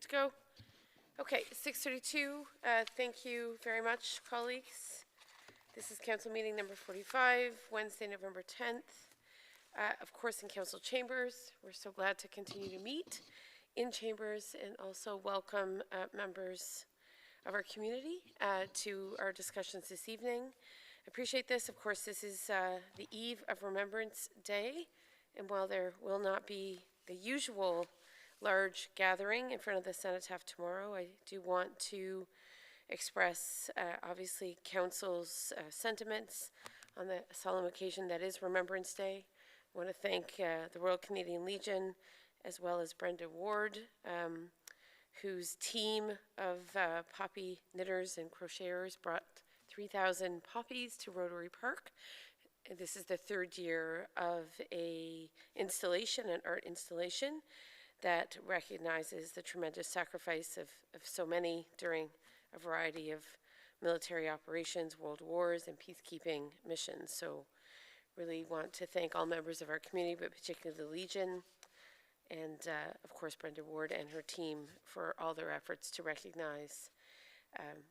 to go? Okay, 6:32. Thank you very much, colleagues. This is council meeting number 45, Wednesday, November 10th. Of course, in council chambers. We're so glad to continue to meet in chambers and also welcome members of our community to our discussions this evening. Appreciate this. Of course, this is the eve of Remembrance Day, and while there will not be the usual large gathering in front of the Cenotaph tomorrow, I do want to express obviously council's sentiments on the solemn occasion that is Remembrance Day. I want to thank the Royal Canadian Legion as well as Brenda Ward, whose team of poppy knitters and crocheters brought 3,000 poppies to Rotary Park. This is the third year of an art installation that recognizes the tremendous sacrifice of so many during a variety of military operations, world wars, and peacekeeping missions. So really want to thank all members of our community, but particularly the Legion, and of course Brenda Ward and her team for all their efforts to recognize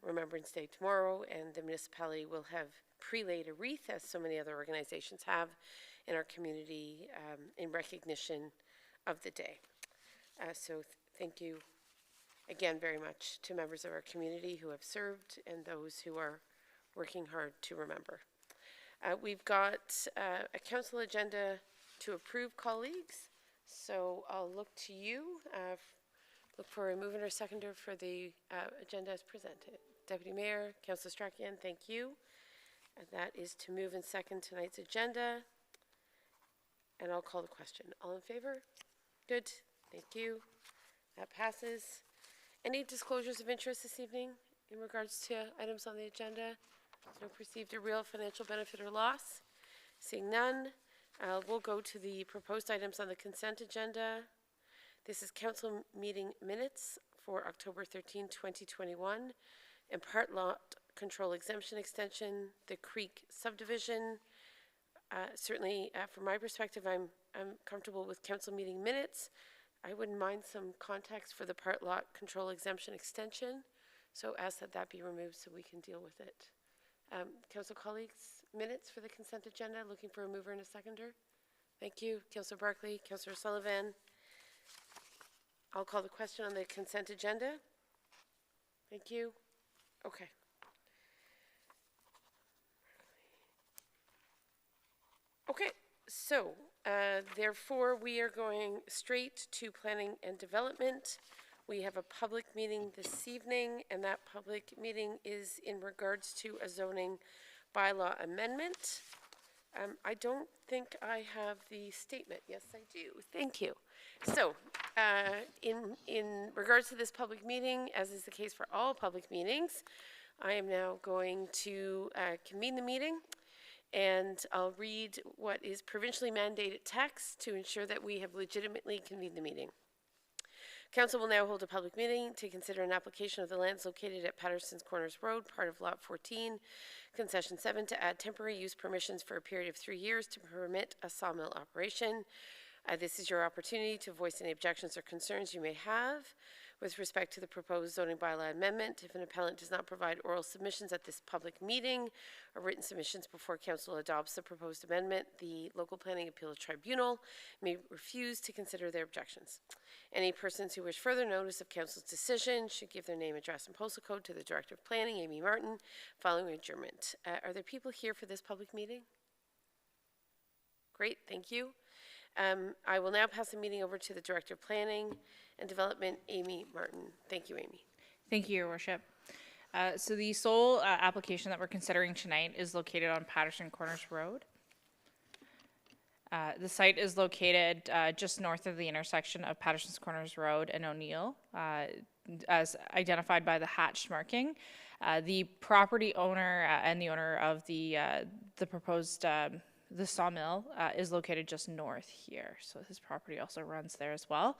Remembrance Day tomorrow. And the municipality will have pre-laid a wreath, as so many other organizations have in our community, in recognition of the day. So thank you again very much to members of our community who have served and those who are working hard to remember. We've got a council agenda to approve, colleagues. So I'll look to you, look for a mover or seconder for the agenda as presented. Deputy Mayor, Councillor Strachan, thank you. And that is to move and second tonight's agenda. And I'll call the question. All in favor? Good. Thank you. That passes. Any disclosures of interest this evening in regards to items on the agenda? No perceived or real financial benefit or loss? Seeing none, we'll go to the proposed items on the consent agenda. This is council meeting minutes for October 13, 2021, and part lot control exemption extension, the Creek subdivision. Certainly, from my perspective, I'm comfortable with council meeting minutes. I wouldn't mind some context for the part lot control exemption extension, so ask that be removed so we can deal with it. Council colleagues, minutes for the consent agenda, looking for a mover and a seconder. Thank you. Councillor Barkley, Councillor Sullivan. I'll call the question on the consent agenda. Thank you. Okay. Okay, so therefore we are going straight to planning and development. We have a public meeting this evening, and that public meeting is in regards to a zoning bylaw amendment. I don't think I have the statement. Yes, I do. Thank you. So in regards to this public meeting, as is the case for all public meetings, I am now going to convene the meeting, and I'll read what is provincially mandated text to ensure that we have legitimately convened the meeting. Council will now hold a public meeting to consider an application of the lands located at Patterson's Corners Road, part of Lot 14, Concession 7, to add temporary use permissions for a period of 3 years to permit a sawmill operation. This is your opportunity to voice any objections or concerns you may have with respect to the proposed zoning bylaw amendment. If an appellant does not provide oral submissions at this public meeting or written submissions before council adopts the proposed amendment, the local planning appeal tribunal may refuse to consider their objections. Any persons who wish further notice of council's decision should give their name, address, and postal code to the Director of Planning, Amy Martin, following adjournment. Are there people here for this public meeting? Great, thank you. I will now pass the meeting over to the Director of Planning and Development, Amy Martin. Thank you, Amy. Thank you, Your Worship. So the sole application that we're considering tonight is located on Patterson Corners Road. The site is located just north of the intersection of Patterson's Corners Road and O'Neill, as identified by the hatched marking. The property owner and the owner of the proposed the sawmill is located just north here. So his property also runs there as well.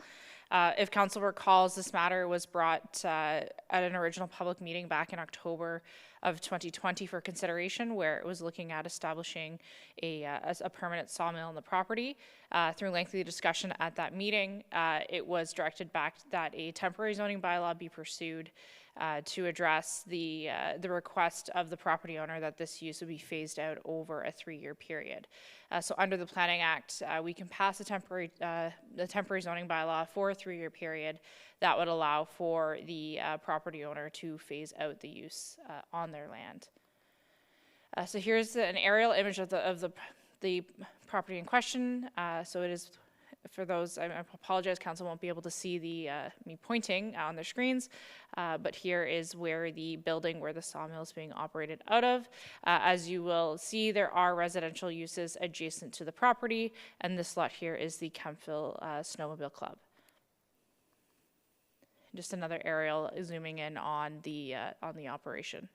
If council recalls, this matter was brought at an original public meeting back in October of 2020 for consideration, where it was looking at establishing a permanent sawmill on the property. Through lengthy discussion at that meeting, it was directed back that a temporary zoning bylaw be pursued to address the request of the property owner that this use would be phased out over a 3-year period. So under the Planning Act, we can pass a temporary zoning bylaw for a 3-year period that would allow for the property owner to phase out the use on their land. So here's an aerial image of the property in question. So it is, for those, I apologize, council won't be able to see me pointing on their screens, but here is where the building where the sawmill is being operated out of. As you will see, there are residential uses adjacent to the property, and this lot here is the Kempville Snowmobile Club. Just another aerial zooming in on the operation.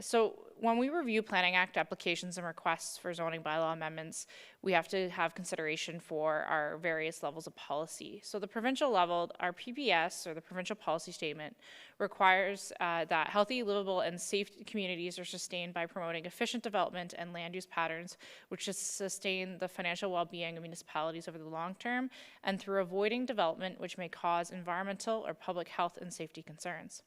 So when we review Planning Act applications and requests for zoning bylaw amendments, we have to have consideration for our various levels of policy. So the provincial level, our PPS, or the provincial policy statement, requires that healthy, livable, and safe communities are sustained by promoting efficient development and land use patterns, which sustain the financial well-being of municipalities over the long term, and through avoiding development which may cause environmental or public health and safety concerns.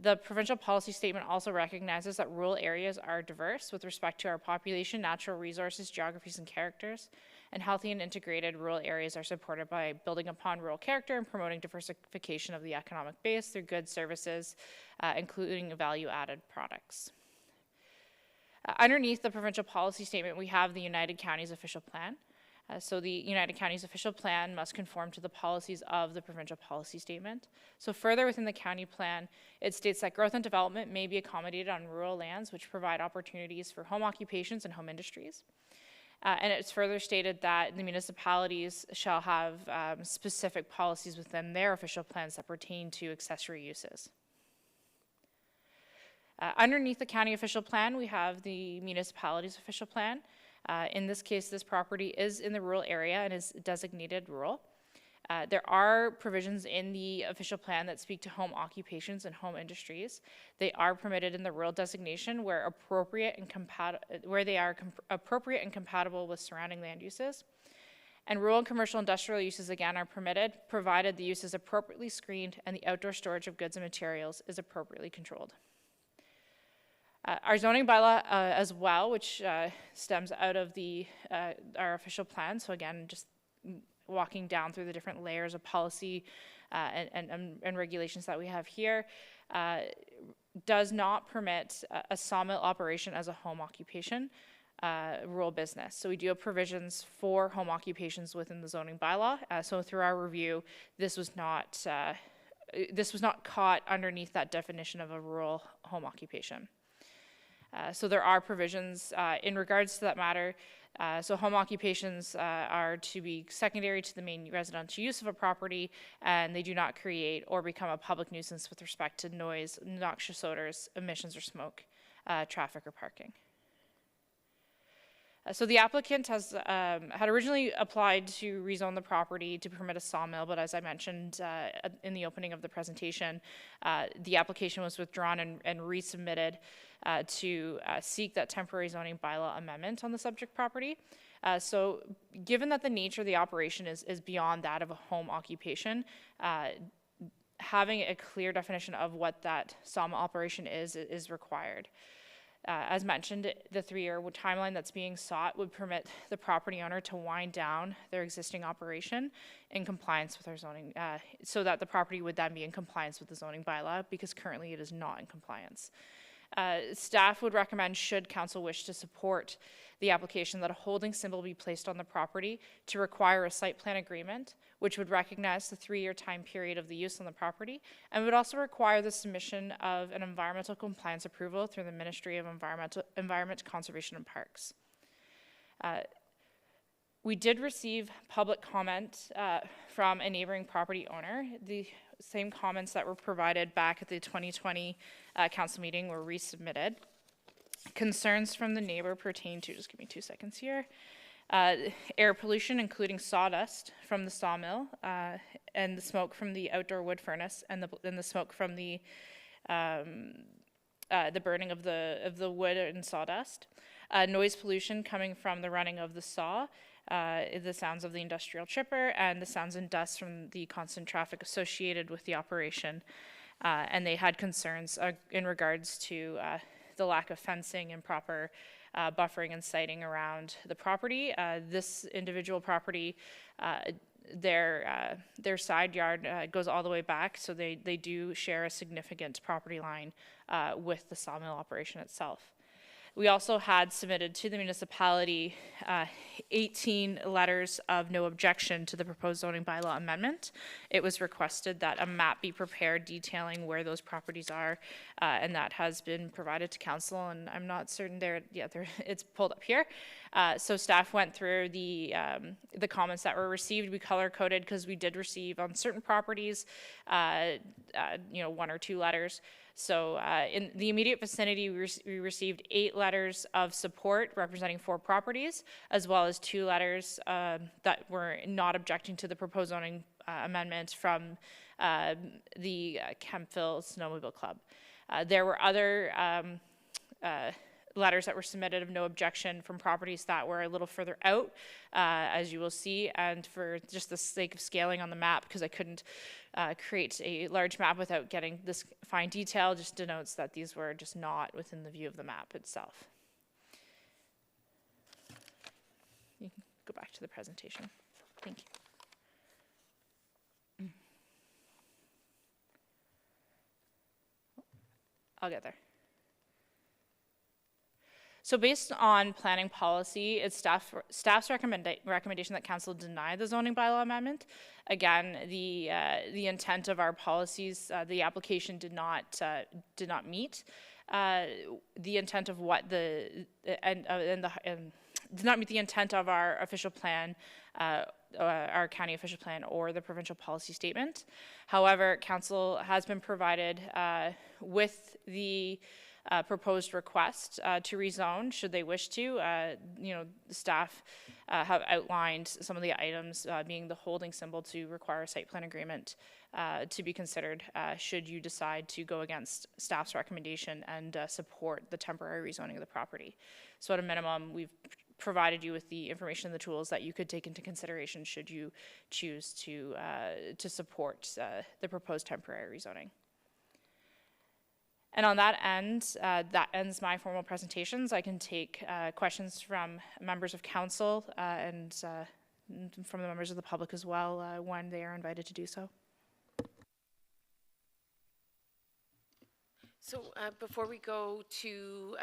The provincial policy statement also recognizes that rural areas are diverse with respect to our population, natural resources, geographies, and characters, and healthy and integrated rural areas are supported by building upon rural character and promoting diversification of the economic base through goods, services, including value-added products. Underneath the provincial policy statement, we have the United Counties official plan. So the United Counties official plan must conform to the policies of the provincial policy statement. So further within the county plan, it states that growth and development may be accommodated on rural lands which provide opportunities for home occupations and home industries. And it's further stated that the municipalities shall have specific policies within their official plans that pertain to accessory uses. Underneath the county official plan, we have the municipality's official plan. In this case, this property is in the rural area and is designated rural. There are provisions in the official plan that speak to home occupations and home industries. They are permitted in the rural designation where they are appropriate and compatible with surrounding land uses. And rural and commercial industrial uses, again, are permitted, provided the use is appropriately screened and the outdoor storage of goods and materials is appropriately controlled. Our zoning bylaw as well, which stems out of our official plan, so again, just walking down through the different layers of policy and regulations that we have here, does not permit a sawmill operation as a home occupation, rural business. So we do have provisions for home occupations within the zoning bylaw. So through our review, this was not caught underneath that definition of a rural home occupation. So there are provisions in regards to that matter. So home occupations are to be secondary to the main residential use of a property, and they do not create or become a public nuisance with respect to noise, noxious odors, emissions or smoke, traffic or parking. So the applicant had originally applied to rezone the property to permit a sawmill, but as I mentioned in the opening of the presentation, the application was withdrawn and resubmitted to seek that temporary zoning bylaw amendment on the subject property. So given that the nature of the operation is beyond that of a home occupation, having a clear definition of what that sawmill operation is required. As mentioned, the 3-year timeline that's being sought would permit the property owner to wind down their existing operation in compliance with our zoning, so that the property would then be in compliance with the zoning bylaw, because currently it is not in compliance. Staff would recommend, should council wish to support the application, that a holding symbol be placed on the property to require a site plan agreement, which would recognize the 3-year time period of the use on the property, and would also require the submission of an environmental compliance approval through the Ministry of Environment, Conservation and Parks. We did receive public comment from a neighboring property owner. The same comments that were provided back at the 2020 council meeting were resubmitted. Concerns from the neighbor pertain to, just give me 2 seconds here, air pollution, including sawdust from the sawmill, and the smoke from the outdoor wood furnace, and the smoke from the burning of the wood and sawdust. Noise pollution coming from the running of the saw, the sounds of the industrial chipper, and the sounds and dust from the constant traffic associated with the operation. And they had concerns in regards to the lack of fencing and proper buffering and siting around the property. This individual property, their side yard goes all the way back, so they do share a significant property line with the sawmill operation itself. We also had submitted to the municipality 18 letters of no objection to the proposed zoning bylaw amendment. It was requested that a map be prepared detailing where those properties are, and that has been provided to council, and I'm not certain it's pulled up here. So staff went through the comments that were received. We color-coded because we did receive on certain properties, 1 or 2 letters. So in the immediate vicinity, we received 8 letters of support representing 4 properties, as well as 2 letters that were not objecting to the proposed zoning amendment from the Kempville Snowmobile Club. There were other letters that were submitted of no objection from properties that were a little further out, as you will see, and for just the sake of scaling on the map, because I couldn't create a large map without getting this fine detail, just denotes that these were just not within the view of the map itself. You can go back to the presentation. Thank you. I'll get there. So based on planning policy, it's staff's recommendation that council deny the zoning bylaw amendment. Again, the intent of our policies, the application did not meet the intent of what did not meet the intent of our official plan, our county official plan, or the provincial policy statement. However, council has been provided with the proposed request to rezone, should they wish to. The staff have outlined some of the items, being the holding symbol to require a site plan agreement to be considered should you decide to go against staff's recommendation and support the temporary rezoning of the property. So at a minimum, we've provided you with the information and the tools that you could take into consideration should you choose to support the proposed temporary rezoning. And on that end, that ends my formal presentations. I can take questions from members of council and from the members of the public as well when they are invited to do so. So before we go to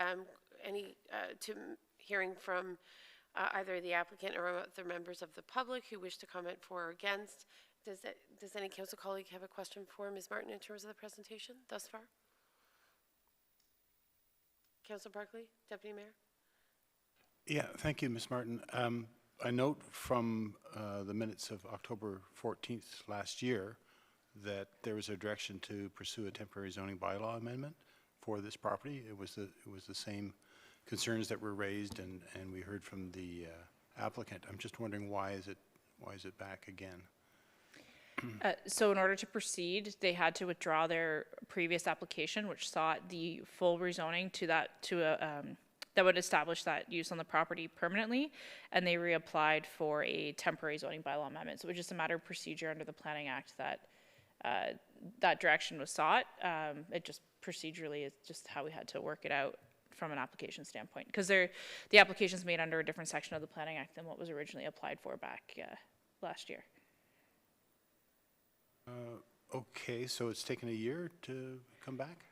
hearing from either the applicant or other members of the public who wish to comment for or against, does any council colleague have a question for Ms. Martin in terms of the presentation thus far? Councillor Barkley, Deputy Mayor. Yeah, thank you, Ms. Martin. I note from the minutes of October 14th last year that there was a direction to pursue a temporary zoning bylaw amendment for this property. It was the same concerns that were raised, and we heard from the applicant. I'm just wondering why is it back again? So in order to proceed, they had to withdraw their previous application, which sought the full rezoning that would establish that use on the property permanently, and they reapplied for a temporary zoning bylaw amendment. So it was just a matter of procedure under the Planning Act that that direction was sought. It just procedurally is just how we had to work it out from an application standpoint, because the application's made under a different section of the Planning Act than what was originally applied for back last year. Okay, so it's taken a year to come back?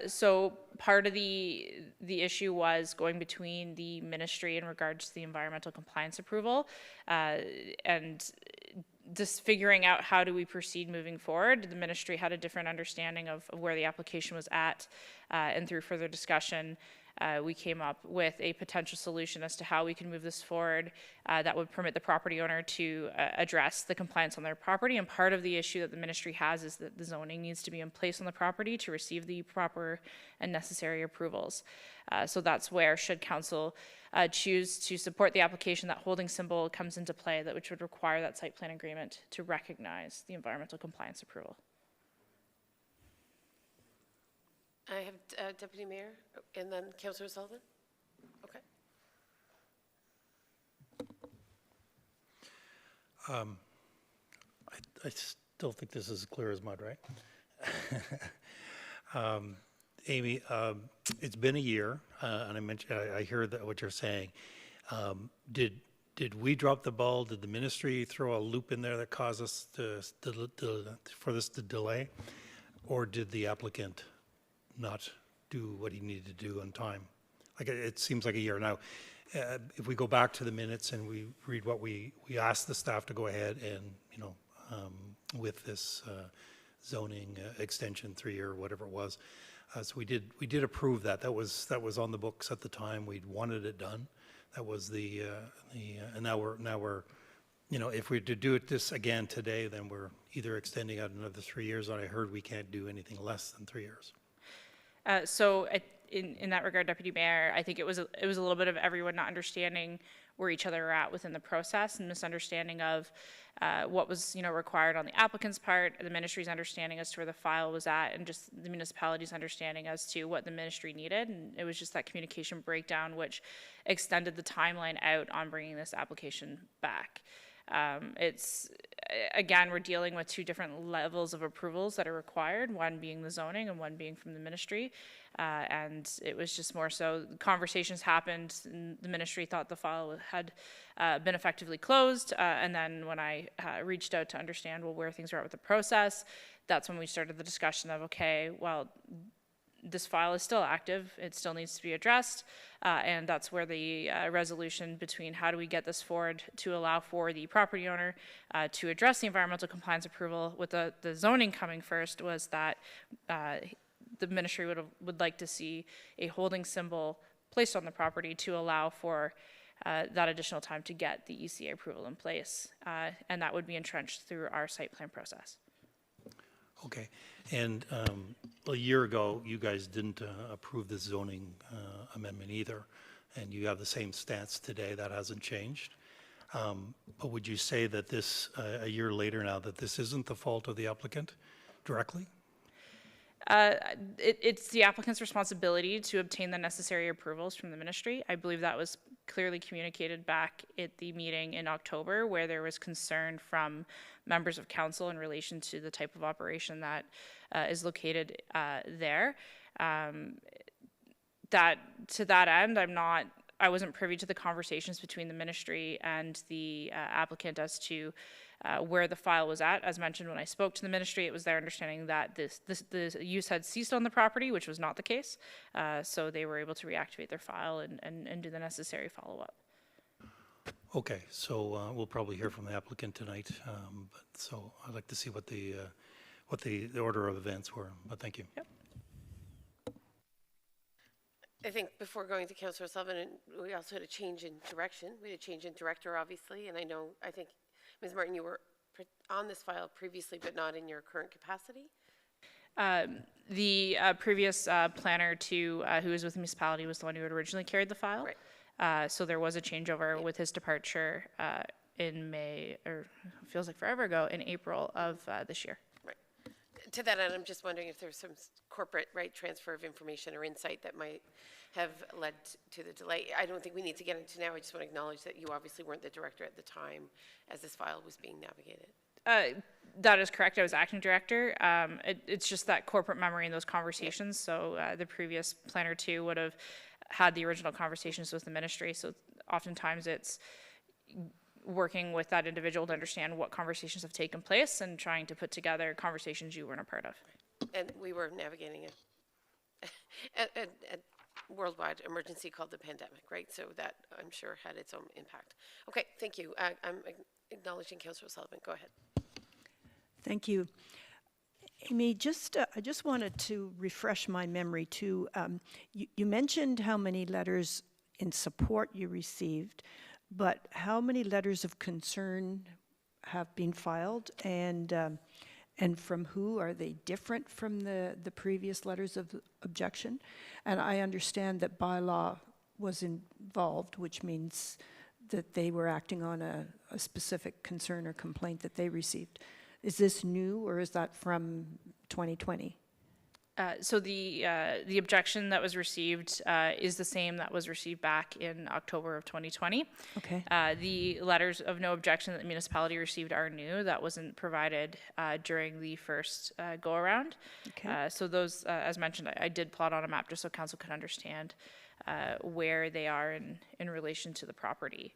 So part of the issue was going between the ministry in regards to the environmental compliance approval and just figuring out how do we proceed moving forward. The ministry had a different understanding of where the application was at, and through further discussion, we came up with a potential solution as to how we can move this forward that would permit the property owner to address the compliance on their property. And part of the issue that the ministry has is that the zoning needs to be in place on the property to receive the proper and necessary approvals. So that's where, should council choose to support the application, that holding symbol comes into play, that which would require that site plan agreement to recognize the environmental compliance approval. I have Deputy Mayor and then Councillor Sullivan. Okay. I still think this is clear as mud, right? Amy, it's been a year, and I hear that what you're saying. Did we drop the ball? Did the ministry throw a loop in there that caused us for this to delay, or did the applicant not do what he needed to do on time? Like, it seems like a year now. If we go back to the minutes and we read what we asked the staff to go ahead and, with this zoning extension, 3-year, whatever it was. So we did approve that. That was on the books at the time. We wanted it done. That was and now we're, if we to do it this again today, then we're either extending out another 3 years, or I heard we can't do anything less than 3 years. So in that regard, Deputy Mayor, I think it was a little bit of everyone not understanding where each other are at within the process, and misunderstanding of what was required on the applicant's part, the ministry's understanding as to where the file was at, and just the municipality's understanding as to what the ministry needed. And it was just that communication breakdown which extended the timeline out on bringing this application back. Again, we're dealing with two different levels of approvals that are required, one being the zoning and one being from the ministry. And it was just more so conversations happened, and the ministry thought the file had been effectively closed. And then when I reached out to understand, where things are at with the process, that's when we started the discussion of, okay, well, this file is still active, it still needs to be addressed, and that's where the resolution between how do we get this forward to allow for the property owner to address the environmental compliance approval with the zoning coming first, was that the ministry would like to see a holding symbol placed on the property to allow for that additional time to get the ECA approval in place, and that would be entrenched through our site plan process. Okay, and a year ago, you guys didn't approve the zoning amendment either, and you have the same stance today. That hasn't changed. But would you say that this, a year later now, that this isn't the fault of the applicant directly? It's the applicant's responsibility to obtain the necessary approvals from the ministry. I believe that was clearly communicated back at the meeting in October, where there was concern from members of council in relation to the type of operation that is located there. That to that end, I wasn't privy to the conversations between the ministry and the applicant as to where the file was at. As mentioned, when I spoke to the ministry, it was their understanding that the use had ceased on the property, which was not the case. So they were able to reactivate their file and do the necessary follow-up. Okay, so we'll probably hear from the applicant tonight. But so I'd like to see what the order of events were. But thank you. Yep. I think before going to Councillor Sullivan, we also had a change in direction. We had a change in director, obviously, and I think, Ms. Martin, you were on this file previously, but not in your current capacity? The previous planner who was with the municipality was the one who had originally carried the file. Right. So there was a changeover with his departure in May, or feels like forever ago, in April of this year. Right. To that end, I'm just wondering if there's some corporate transfer of information or insight that might have led to the delay. I don't think we need to get into now. I just want to acknowledge that you obviously weren't the director at the time as this file was being navigated. That is correct. I was acting director. It's just that corporate memory in those conversations. So the previous planner too would have had the original conversations with the ministry. So oftentimes it's working with that individual to understand what conversations have taken place and trying to put together conversations you weren't a part of. And we were navigating a worldwide emergency called the pandemic, right? So that, I'm sure, had its own impact. Okay, thank you. I'm acknowledging Councillor Sullivan. Go ahead. Thank you. Amy, I just wanted to refresh my memory too. You mentioned how many letters in support you received, but how many letters of concern have been filed, and from who? Are they different from the previous letters of objection? And I understand that Bylaw was involved, which means that they were acting on a specific concern or complaint that they received. Is this new, or is that from 2020? So the objection that was received is the same that was received back in October of 2020. Okay. The letters of no objection that the municipality received are new. That wasn't provided during the first go-around. Okay. So those, as mentioned, I did plot on a map just so council could understand where they are in relation to the property.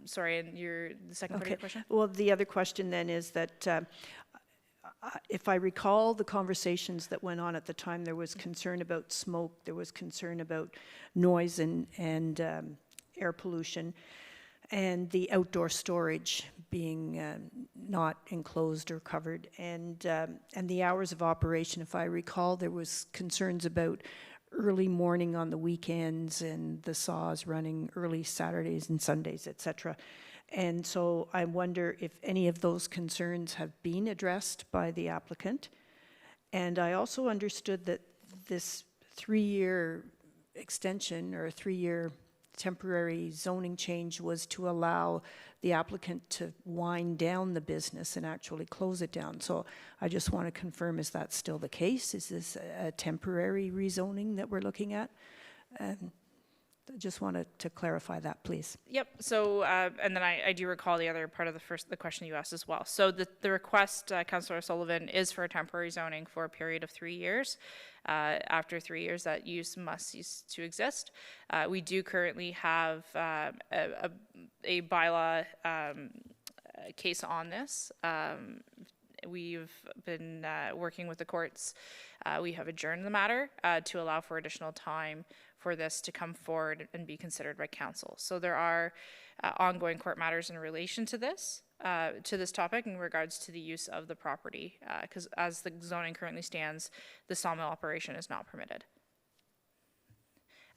Sorry, and the second part of your question? Well, the other question then is that if I recall the conversations that went on at the time, there was concern about smoke, there was concern about noise and air pollution, and the outdoor storage being not enclosed or covered, and the hours of operation. If I recall, there was concerns about early morning on the weekends and the saws running early Saturdays and Sundays, etc. And so I wonder if any of those concerns have been addressed by the applicant. And I also understood that this 3-year extension or 3-year temporary zoning change was to allow the applicant to wind down the business and actually close it down. So I just want to confirm, is that still the case? Is this a temporary rezoning that we're looking at? I just wanted to clarify that, please. Yep. So, and then I do recall the other part of the question you asked as well. So the request, Councillor Sullivan, is for a temporary zoning for a period of 3 years. After 3 years, that use must cease to exist. We do currently have a bylaw case on this. We've been working with the courts. We have adjourned the matter to allow for additional time for this to come forward and be considered by council. So there are ongoing court matters in relation to this topic in regards to the use of the property, because as the zoning currently stands, the sawmill operation is not permitted.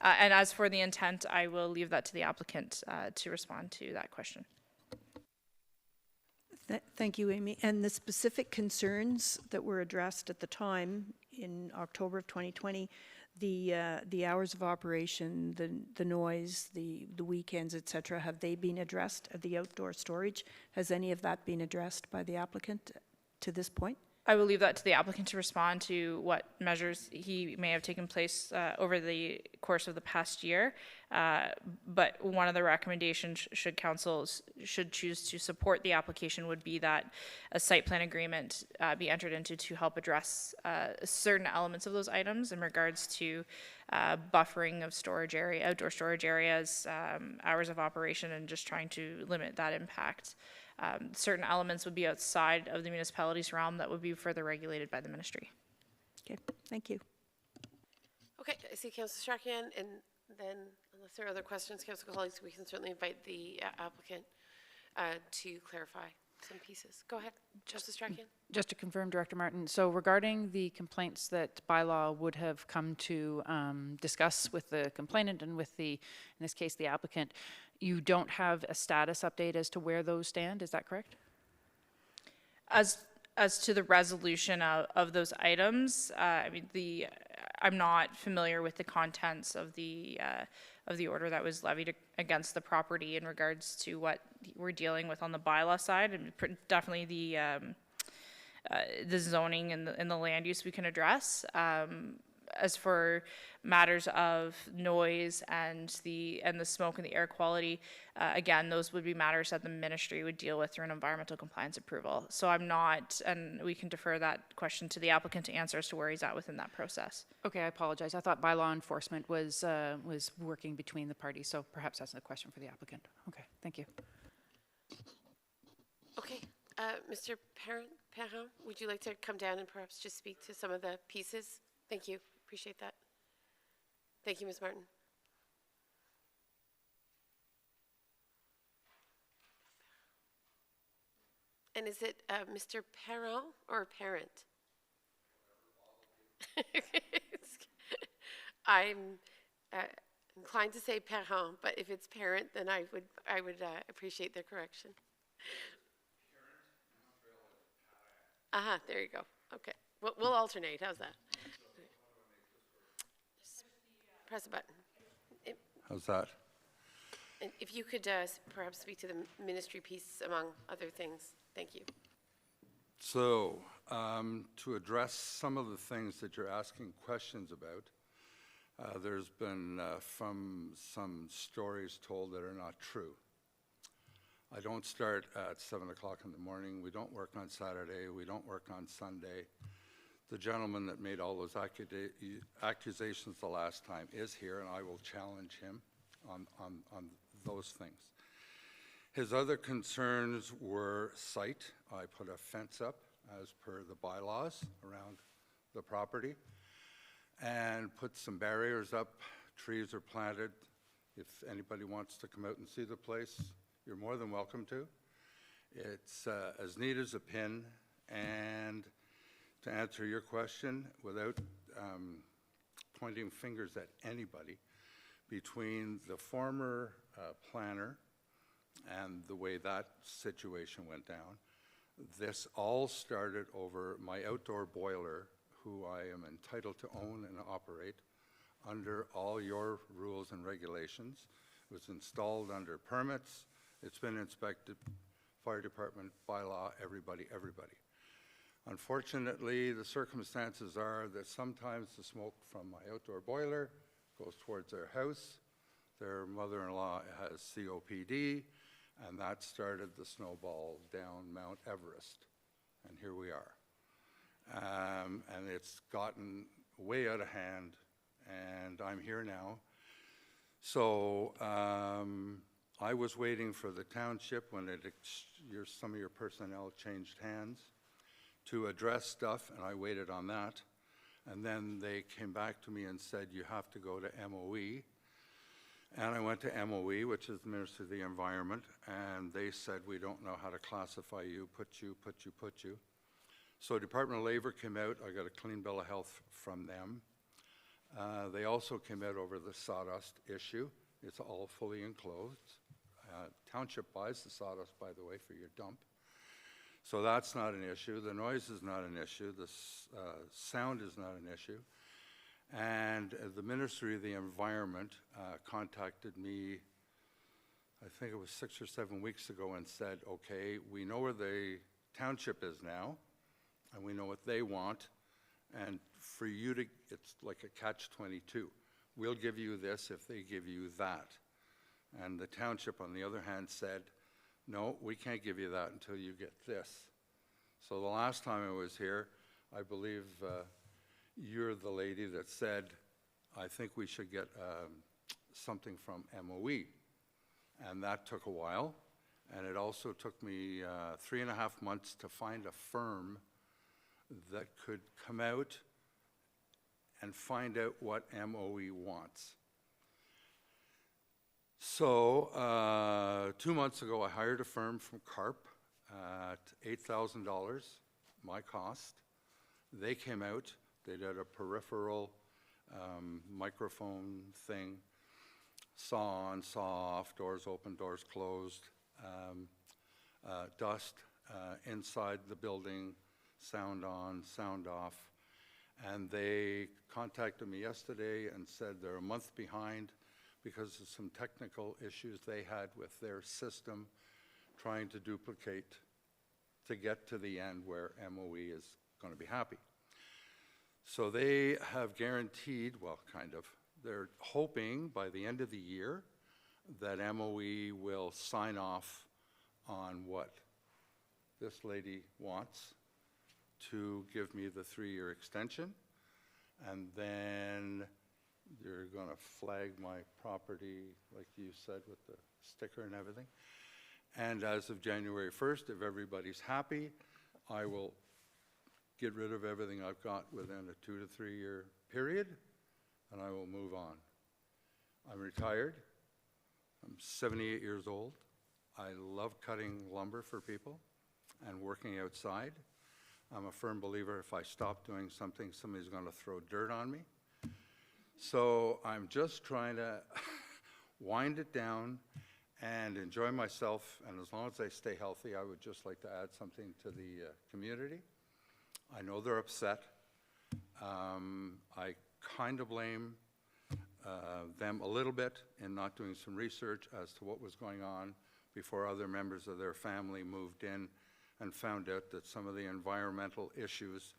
And as for the intent, I will leave that to the applicant to respond to that question. Thank you, Amy. And the specific concerns that were addressed at the time in October of 2020, the hours of operation, the noise, the weekends, et cetera, have they been addressed at the outdoor storage? Has any of that been addressed by the applicant to this point? I will leave that to the applicant to respond to what measures he may have taken place over the course of the past year. But one of the recommendations, should councils choose to support the application, would be that a site plan agreement be entered into to help address certain elements of those items in regards to buffering of storage area, outdoor storage areas, hours of operation, and just trying to limit that impact. Certain elements would be outside of the municipality's realm that would be further regulated by the ministry. Okay, thank you. Okay, I see Councillor Strachan, and then unless there are other questions, Councillor colleagues, we can certainly invite the applicant to clarify some pieces. Go ahead, Councillor Strachan. Just to confirm, Director Martin, so regarding the complaints that Bylaw would have come to discuss with the complainant and with in this case, the applicant, you don't have a status update as to where those stand, is that correct? As to the resolution of those items, I mean, I'm not familiar with the contents of the order that was levied against the property in regards to what we're dealing with on the bylaw side, and definitely the zoning and the land use we can address. As for matters of noise and the smoke and the air quality, again, those would be matters that the ministry would deal with through an environmental compliance approval. So I'm not, and we can defer that question to the applicant to answer as to where he's at within that process. Okay, I apologize. I thought bylaw enforcement was working between the parties, so perhaps that's a question for the applicant. Okay, thank you. Okay, Mr. Perrin, would you like to come down and perhaps just speak to some of the pieces? Thank you. Appreciate that. Thank you, Ms. Martin. And is it Mr. Perrin or Parent? I'm inclined to say parent, but if it's parent, then I would appreciate their correction. There you go. Okay, we'll alternate. How's that? Just press a button. How's that? And if you could perhaps speak to the ministry piece among other things. Thank you. So, to address some of the things that you're asking questions about, there's been from some stories told that are not true. I don't start at 7 o'clock in the morning. We don't work on Saturday. We don't work on Sunday. The gentleman that made all those accusations the last time is here, and I will challenge him on those things. His other concerns were site. I put a fence up as per the bylaws around the property and put some barriers up. Trees are planted. If anybody wants to come out and see the place, you're more than welcome to. It's as neat as a pin. And to answer your question, without pointing fingers at anybody, between the former planner and the way that situation went down, this all started over my outdoor boiler, who I am entitled to own and operate under all your rules and regulations. It was installed under permits. It's been inspected, fire department, bylaw, everybody. Unfortunately, the circumstances are that sometimes the smoke from my outdoor boiler goes towards their house. Their mother-in-law has COPD, and that started the snowball down Mount Everest. And here we are. And it's gotten way out of hand, and I'm here now. So I was waiting for the township when some of your personnel changed hands to address stuff, and I waited on that. And then they came back to me and said, you have to go to MOE. And I went to MOE, which is the Ministry of the Environment, and they said, we don't know how to classify you, put you. So Department of Labor came out. I got a clean bill of health from them. They also came out over the sawdust issue. It's all fully enclosed. Township buys the sawdust, by the way, for your dump. So that's not an issue. The noise is not an issue. The sound is not an issue. And the Ministry of the Environment contacted me, I think it was 6 or 7 weeks ago, and said, okay, we know where the township is now, and we know what they want, and for you to, it's like a catch-22. We'll give you this if they give you that. And the township, on the other hand, said, no, we can't give you that until you get this. So the last time I was here, I believe you're the lady that said, I think we should get something from MOE. And that took a while. And it also took me 3.5 months to find a firm that could come out and find out what MOE wants. So 2 months ago, I hired a firm from CARP at $8,000, my cost. They came out. They did a peripheral microphone thing, saw on, saw off, doors open, doors closed, dust inside the building, sound on, sound off. And they contacted me yesterday and said they're a month behind because of some technical issues they had with their system trying to duplicate to get to the end where MOE is going to be happy. So they have guaranteed, well, kind of, they're hoping by the end of the year that MOE will sign off on what this lady wants to give me the 3-year extension. And then they're going to flag my property, like you said, with the sticker and everything. And as of January 1st, if everybody's happy, I will get rid of everything I've got within a 2 to 3 year period, and I will move on. I'm retired. I'm 78 years old. I love cutting lumber for people and working outside. I'm a firm believer if I stop doing something, somebody's going to throw dirt on me. So I'm just trying to wind it down and enjoy myself, and as long as I stay healthy, I would just like to add something to the community. I know they're upset. I kind of blame them a little bit in not doing some research as to what was going on before other members of their family moved in and found out that some of the environmental issues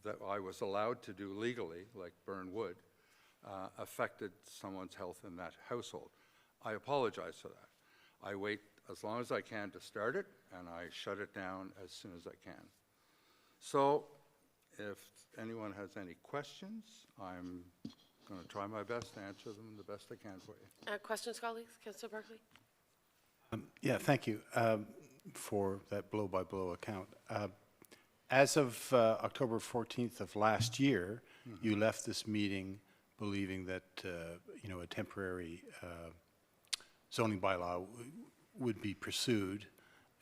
that I was allowed to do legally, like burn wood, affected someone's health in that household. I apologize for that. I wait as long as I can to start it, and I shut it down as soon as I can. So if anyone has any questions, I'm going to try my best to answer them the best I can for you. Questions, colleagues? Councillor Barkley? Yeah, thank you for that blow-by-blow account. As of October 14th of last year, you left this meeting believing that, you know, a temporary zoning bylaw would be pursued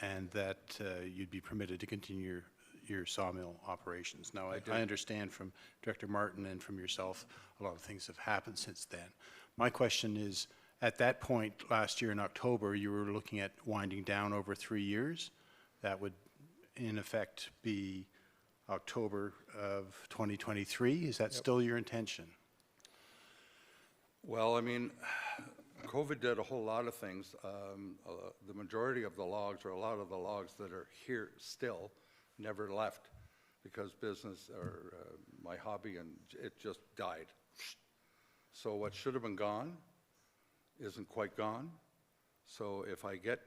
and that you'd be permitted to continue your sawmill operations. Now, I understand from Director Martin and from yourself, a lot of things have happened since then. My question is, at that point last year in October, you were looking at winding down over 3 years. That would, in effect, be October of 2023. Is that still your intention? Well, I mean, COVID did a whole lot of things. The majority of the logs, or a lot of the logs that are here still, never left because business or my hobby, and it just died. So what should have been gone isn't quite gone. So if I get,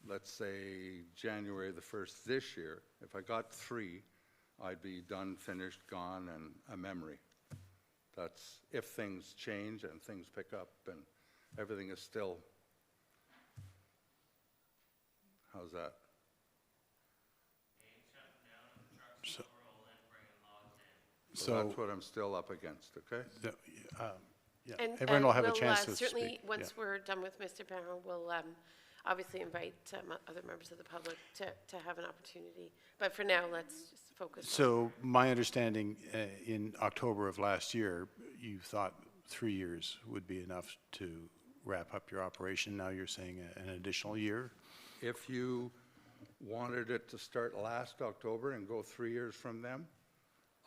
let's say, January the 1st this year, if I got 3, I'd be done, finished, gone, and a memory. That's if things change and things pick up and everything is still. How's that? So that's what I'm still up against, okay? Yeah, And everyone will have a we'll, chance to certainly, speak. once we're done with Mr. Perrin, we'll obviously invite other members of the public to have an opportunity. But for now, let's just focus. So my understanding, in October of last year, you thought 3 years would be enough to wrap up your operation. Now you're saying an additional year? If you wanted it to start last October and go 3 years from them,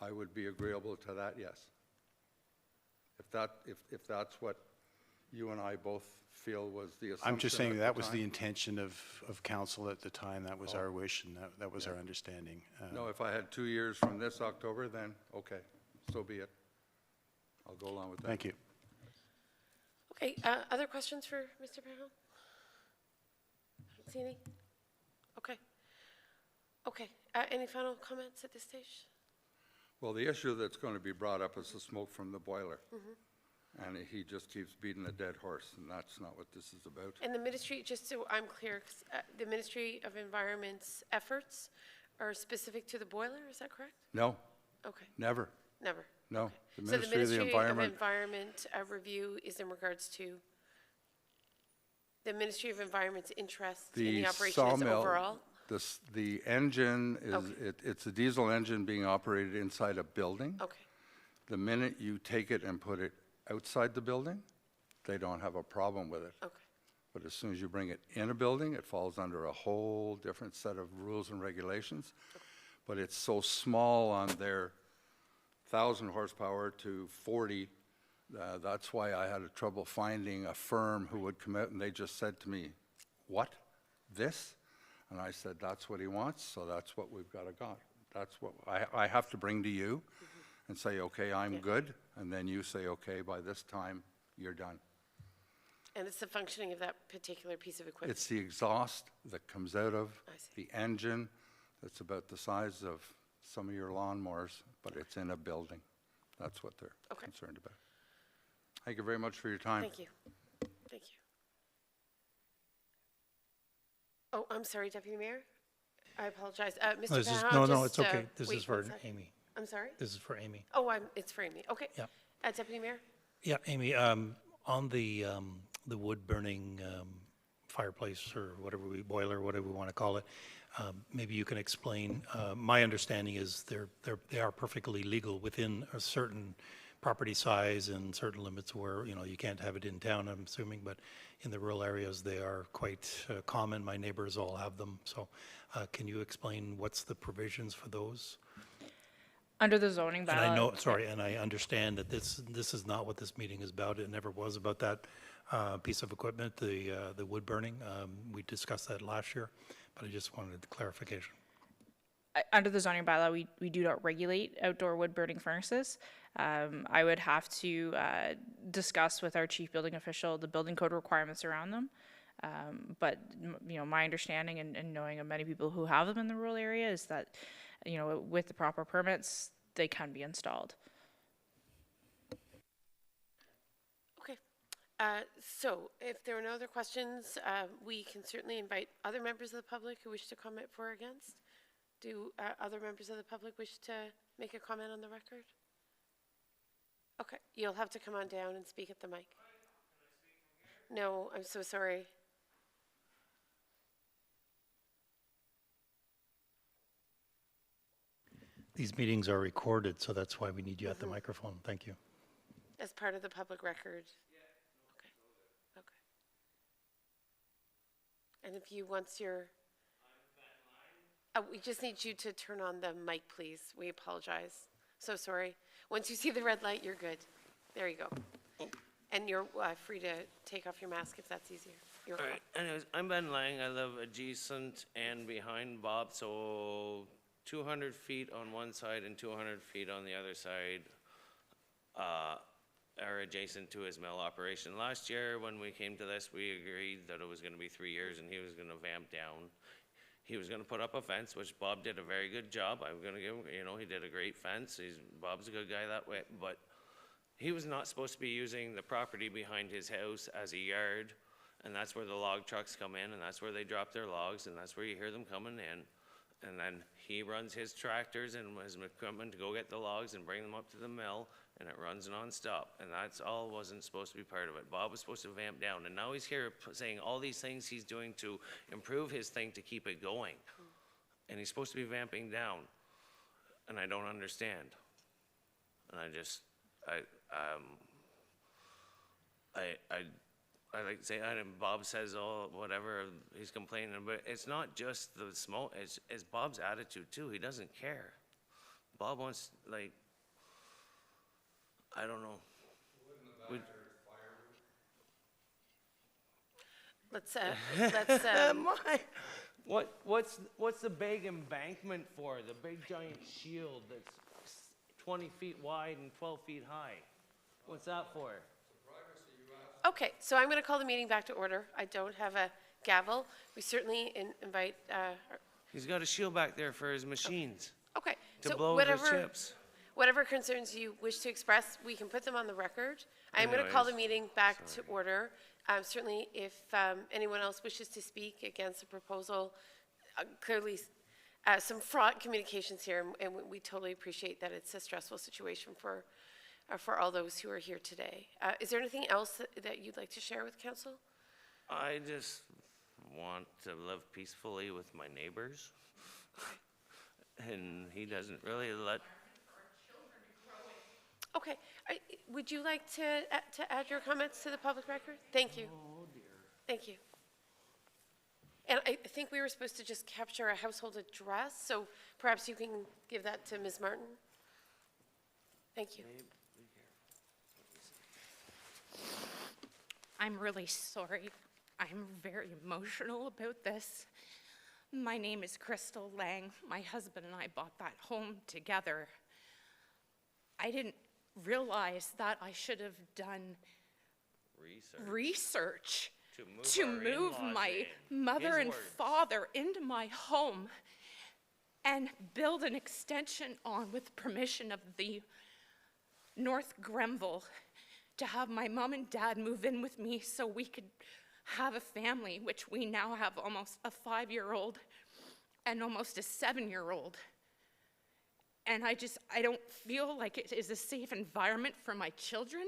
I would be agreeable to that, yes. If that's what you and I both feel was the assumption. I'm just saying at that the was the time. intention of council at the time. That was our wish, and that was our understanding. No, if I had 2 years from this October, then okay, so be it. I'll go along with that. Thank you. Okay, other questions for Mr. Perrin? I don't see any. Okay. Okay, any final comments at this stage? Well, the issue that's going to be brought up is the smoke from the boiler. And he just keeps beating a dead horse, and that's not what this is about. And the ministry, just so I'm clear, 'cause, the Ministry of Environment's efforts are specific to the boiler, is that correct? No, Okay, never, never. no. Okay. The So the Ministry of the Environment, Environment review is in regards to the Ministry of Environment's interest in the the operations sawmill, overall? the engine is, Okay. it's a diesel engine being operated inside a building. Okay, The minute you take it and put it outside the building, they don't have a problem with it. okay, But as soon as you bring it in a building, it falls under a whole different set of rules and regulations. But it's so small on their 1,000 horsepower to 40, that's why I had a trouble finding a firm who would come out, and they just said to me, "What? This?" And I said, "That's what he wants, so that's what we've got to go. That's what I have to bring to you and say, okay, I'm good, and then you say, okay, by this time, you're done." and it's the functioning of that particular piece of equipment? It's the exhaust that comes out of I see. the engine that's about the size of some of your lawnmowers, but it's in a building. That's what they're Okay. concerned about. Thank you very much for your time. Thank you, thank you. Oh, I'm sorry, Deputy Mayor, I apologize. Mr. No, this is- Perrin, no, just, it's okay. This wait is for one sec. Amy. I'm sorry? This is for Amy. Oh, it's for Amy, okay. Yeah. Deputy Mayor? Yeah, Amy, on the wood burning fireplace or whatever boiler, whatever we want to call it, Maybe you can explain. My understanding is they are perfectly legal within a certain property size and certain limits where, you can't have it in town, I'm assuming, but in the rural areas, they are quite common. My neighbors all have them. So can you explain what's the provisions for those? Under the zoning bylaw. And I know, sorry, and I understand that this is not what this meeting is about. It never was about that piece of equipment, the wood burning. We discussed that last year, but I just wanted clarification. Under the zoning bylaw, we do not regulate outdoor wood burning furnaces. I would have to discuss with our chief building official the building code requirements around them. But my understanding and knowing of many people who have them in the rural area is that, with the proper permits, they can be installed. Okay. So if there are no other questions, we can certainly invite other members of the public who wish to comment for or against. Do other members of the public wish to make a comment on the record? Okay, you'll have to come on down and speak at the mic. No, I'm so sorry. These meetings are recorded, so that's why we need you at the microphone. Thank you. As part of the public record? Okay, okay. And if you, once you're... we just need you to turn on the mic, please. We apologize. So sorry. Once you see the red light, you're good. There you go. And you're free to take off your mask if that's easier. You're All right. Anyways, I'm Ben Lang. I live adjacent and behind Bob, so 200 feet on one side and 200 feet on the other side are adjacent to his mill operation. Last year, when we came to this, we agreed that it was going to be 3 years and he was going to vamp down. He was going to put up a fence, which Bob did a very good job. I'm going to give him, he did a great fence. Bob's a good guy that way, but he was not supposed to be using the property behind his house as a yard, and that's where the log trucks come in, and that's where they drop their logs, and that's where you hear them coming in. And then he runs his tractors and his equipment to go get the logs and bring them up to the mill, and it runs nonstop. And that's all wasn't supposed to be part of it. Bob was supposed to vamp down, and now he's here saying all these things he's doing to improve his thing to keep it going. And he's supposed to be vamping down, and I don't understand. And I like to say, and Bob says, oh, whatever, he's complaining, but it's not just the smoke, it's Bob's attitude too. He doesn't care. Bob wants, like, I don't know. Let's What's the big embankment for? The big giant shield that's 20 feet wide and 12 feet high? What's that for? Okay, so I'm going to call the meeting back to order. I don't have a gavel. We certainly invite, He's got a shield back there for his machines okay. to So blow the chips. whatever concerns you wish to express, we can put them on the record. I'm going to call the meeting back to order. Certainly, if anyone else wishes to speak against the proposal, clearly some fraught communications here, and we totally appreciate that it's a stressful situation for all those who are here today. Is there anything else that you'd like to share with council? I just want to live peacefully with my neighbors. And he doesn't really let... Okay, would you like to add your comments to the public record? Thank you. Oh, dear. Thank you. And I think we were supposed to just capture a household address, so perhaps you can give that to Ms. Martin. Thank you. I'm really sorry. I'm very emotional about this. My name is Crystal Lang. My husband and I bought that home together. I didn't realize that I should have done research to move my mother and father into my home and build an extension on with permission of the North Grenville to have my mom and dad move in with me so we could have a family, which we now have almost a 5-year-old and almost a 7-year-old. And I don't feel like it is a safe environment for my children.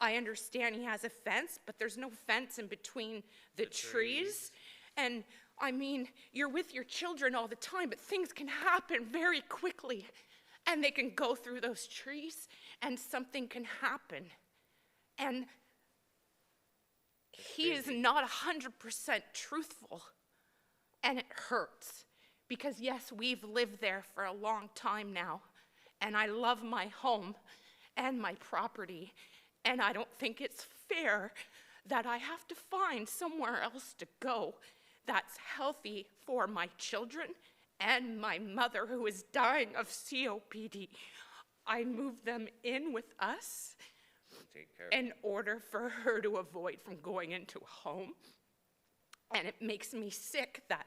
I understand he has a fence, but there's no fence in between the trees. And I mean, you're with your children all the time, but things can happen very quickly. And they can go through those trees, and something can happen. And he is not 100% truthful. And it hurts. Because yes, we've lived there for a long time now. And I love my home and my property. And I don't think it's fair that I have to find somewhere else to go that's healthy for my children and my mother, who is dying of COPD. I moved them in with us in order for her to avoid from going into a home. And it makes me sick that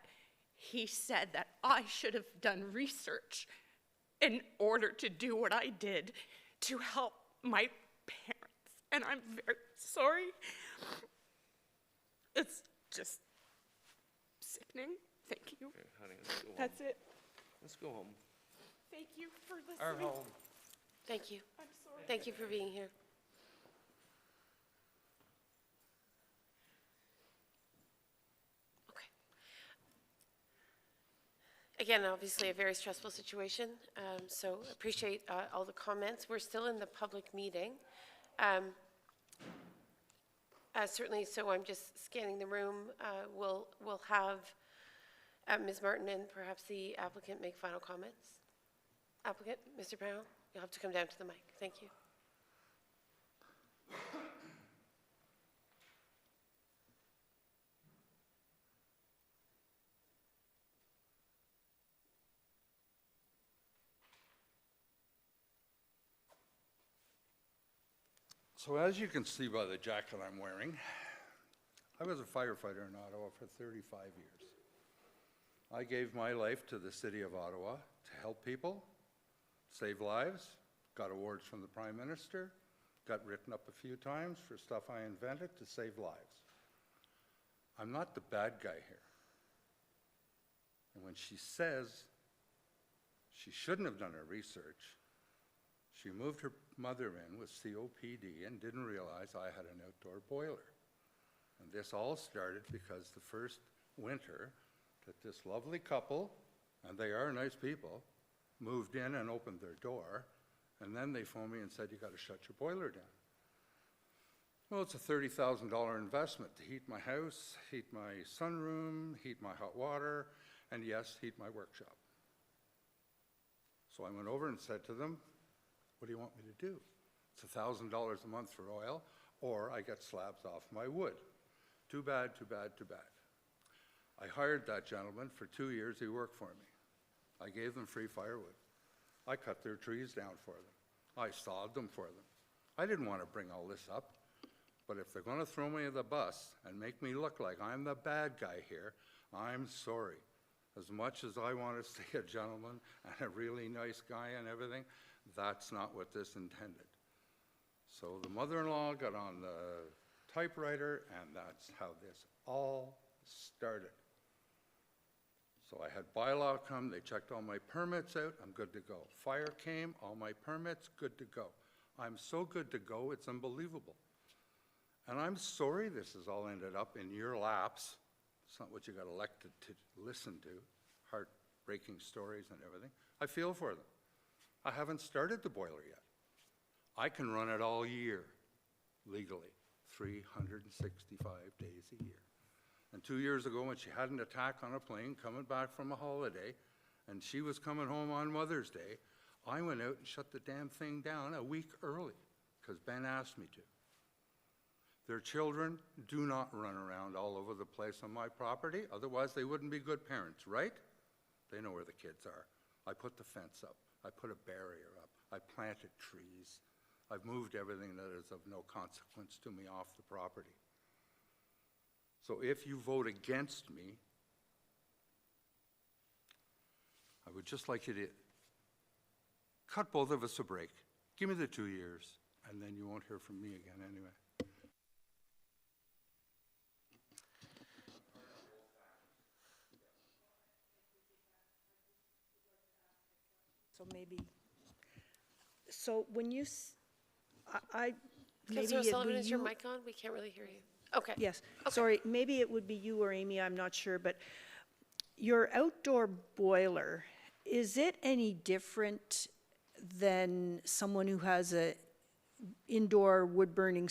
he said that I should have done research in order to do what I did to help my parents. And I'm very sorry. It's just sickening. Thank you. Okay, honey, let's go home. That's it. Let's go home. Thank you for Our listening. home. Thank you. I'm sorry. Thank you for being here. Okay. Again, obviously a very stressful situation, so appreciate all the comments. We're still in the public meeting. Certainly, so I'm just scanning the room. We'll have Ms. Martin and perhaps the applicant make final comments. Applicant, Mr. Brown, you'll have to come down to the mic. Thank you. So as you can see by the jacket I'm wearing, I was a firefighter in Ottawa for 35 years. I gave my life to the city of Ottawa to help people, save lives, got awards from the Prime Minister, got written up a few times for stuff I invented to save lives. I'm not the bad guy here. And when she says she shouldn't have done her research, she moved her mother in with COPD and didn't realize I had an outdoor boiler. And this all started because the first winter that this lovely couple, and they are nice people, moved in and opened their door, and then they phoned me and said, you got to shut your boiler down. Well, it's a $30,000 investment to heat my house, heat my sunroom, heat my hot water, and yes, heat my workshop. So I went over and said to them, what do you want me to do? It's $1,000 a month for oil, or I get slabs off my wood. Too bad, too bad, too bad. I hired that gentleman for 2 years. He worked for me. I gave them free firewood. I cut their trees down for them. I sawed them for them. I didn't want to bring all this up, but if they're going to throw me at the bus and make me look like I'm the bad guy here, I'm sorry. As much as I want to stay a gentleman and a really nice guy and everything, that's not what this intended. So the mother-in-law got on the typewriter, and that's how this all started. So I had Bylaw come, they checked all my permits out, I'm good to go. Fire came, all my permits, good to go. I'm so good to go, it's unbelievable. And I'm sorry this has all ended up in your laps. It's not what you got elected to listen to, heartbreaking stories and everything. I feel for them. I haven't started the boiler yet. I can run it all year, legally, 365 days a year. And 2 years ago, when she had an attack on a plane coming back from a holiday, and she was coming home on Mother's Day, I went out and shut the damn thing down a week early, because Ben asked me to. Their children do not run around all over the place on my property, otherwise they wouldn't be good parents, right? They know where the kids are. I put the fence up. I put a barrier up. I planted trees. I've moved everything that is of no consequence to me off the property. So if you vote against me, I would just like you to cut both of us a break. Give me the 2 years, and then you won't hear from me again anyway. So maybe, so when you, maybe Councillor it Sullivan, be is your you- mic on? We can't really hear you. Okay. Yes, Okay. sorry, maybe it would be you or Amy, I'm not sure, but your outdoor boiler, is it any different than someone who has a indoor wood-burning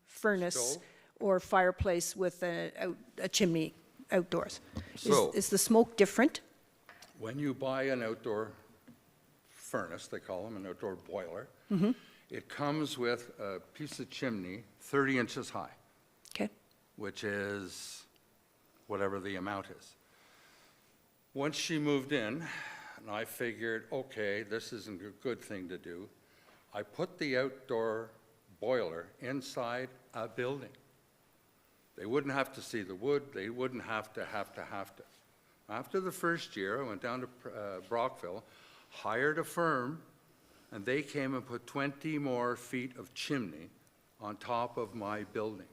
furnace Stove? or fireplace with a chimney outdoors? So- Is the smoke different? When you buy an outdoor furnace, they call them an outdoor boiler, it comes with a piece of chimney 30 inches high, Okay, which is whatever the amount is. Once she moved in, and I figured, okay, this isn't a good thing to do, I put the outdoor boiler inside a building. They wouldn't have to see the wood, they wouldn't have to. After the first year, I went down to Brockville, hired a firm, and they came and put 20 more feet of chimney on top of my building.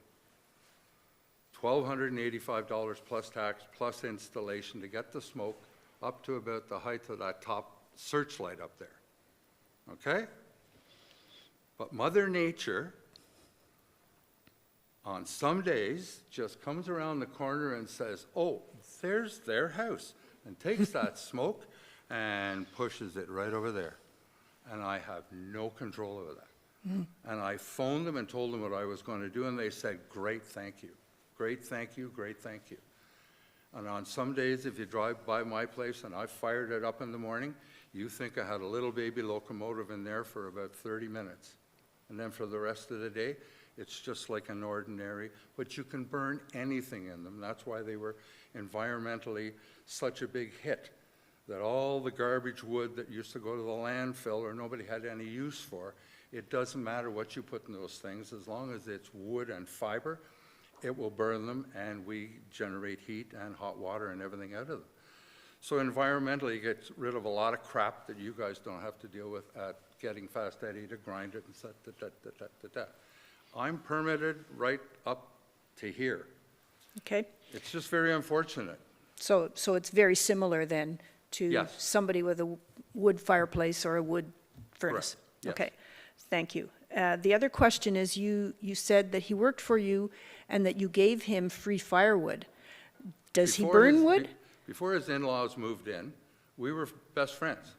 $1,285 plus tax, plus installation to get the smoke up to about the height of that top searchlight up there. Okay? But Mother Nature, on some days, just comes around the corner and says, oh, there's their house, and takes that smoke and pushes it right over there. And I have no control over that. And I phoned them and told them what I was going to do, and they said, great, thank you. Great, thank you, great, thank you. And on some days, if you drive by my place and I fired it up in the morning, you think I had a little baby locomotive in there for about 30 minutes. And then for the rest of the day, it's just like an ordinary, but you can burn anything in them. That's why they were environmentally such a big hit, that all the garbage wood that used to go to the landfill or nobody had any use for, it doesn't matter what you put in those things, as long as it's wood and fiber, it will burn them, and we generate heat and hot water and everything out of them. So environmentally, it gets rid of a lot of crap that you guys don't have to deal with at getting Fast Eddie to grind it and set da. I'm permitted right up to here. okay. It's just very unfortunate. So it's very similar then to Yes. somebody with a wood fireplace or a wood furnace? yes. Okay, thank you. The other question is, you said that he worked for you and that you gave him free firewood. Does he burn wood? Before his in-laws moved in, we were best friends.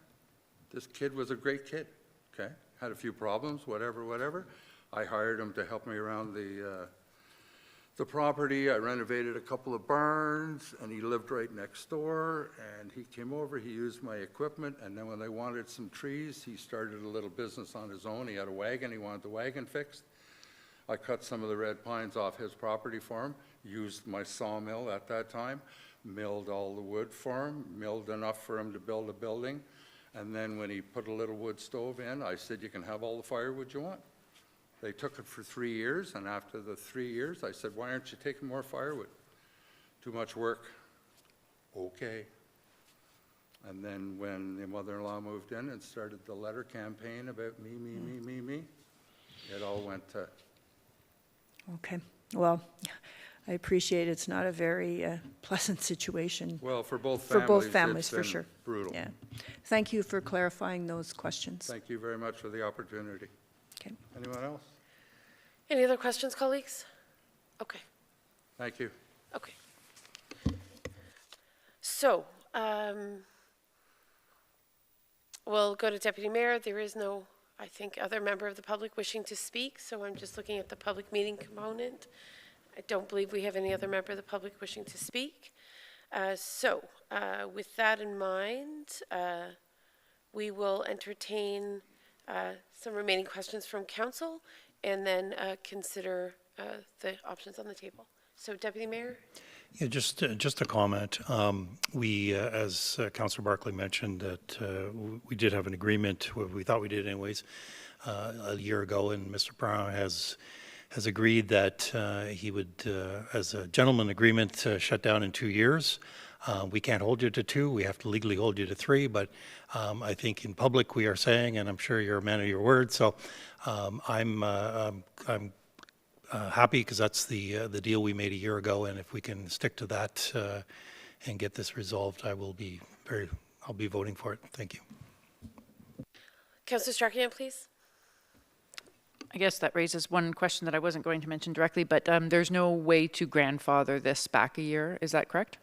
This kid was a great kid, okay? Had a few problems, whatever. I hired him to help me around the property. I renovated a couple of barns, and he lived right next door, and he came over, he used my equipment, and then when they wanted some trees, he started a little business on his own. He had a wagon, he wanted the wagon fixed. I cut some of the red pines off his property for him, used my sawmill at that time, milled all the wood for him, milled enough for him to build a building, and then when he put a little wood stove in, I said, you can have all the firewood you want. They took it for 3 years, and after the 3 years, I said, why aren't you taking more firewood? Too much work. Okay. And then when the mother-in-law moved in and started the letter campaign about me, it all went to... Okay, well, I appreciate it's not a very pleasant situation. Well, for both For families, both families, it's for been sure. brutal. Yeah. Thank you for clarifying those questions. Thank you very much for the opportunity. Okay. Anyone else? Any other questions, colleagues? Okay. Thank you. Okay. So, we'll go to Deputy Mayor. There is no, I think, other member of the public wishing to speak, so I'm just looking at the public meeting component. I don't believe we have any other member of the public wishing to speak. With that in mind, we will entertain some remaining questions from council and then consider the options on the table. So, Deputy Mayor? Yeah, just a comment. We, as Councillor Barclay mentioned, that we did have an agreement, we thought we did anyways, a year ago, and Mr. Brown has agreed that he would, as a gentleman agreement, shut down in 2 years. We can't hold you to 2, we have to legally hold you to 3, but I think in public we are saying, and I'm sure you're a man of your word, so I'm happy because that's the deal we made a year ago, and if we can stick to that and get this resolved, I'll be voting for it. Thank you. Councillor Strachan, please. I guess that raises one question that I wasn't going to mention directly, but there's no way to grandfather this back a year, is that correct?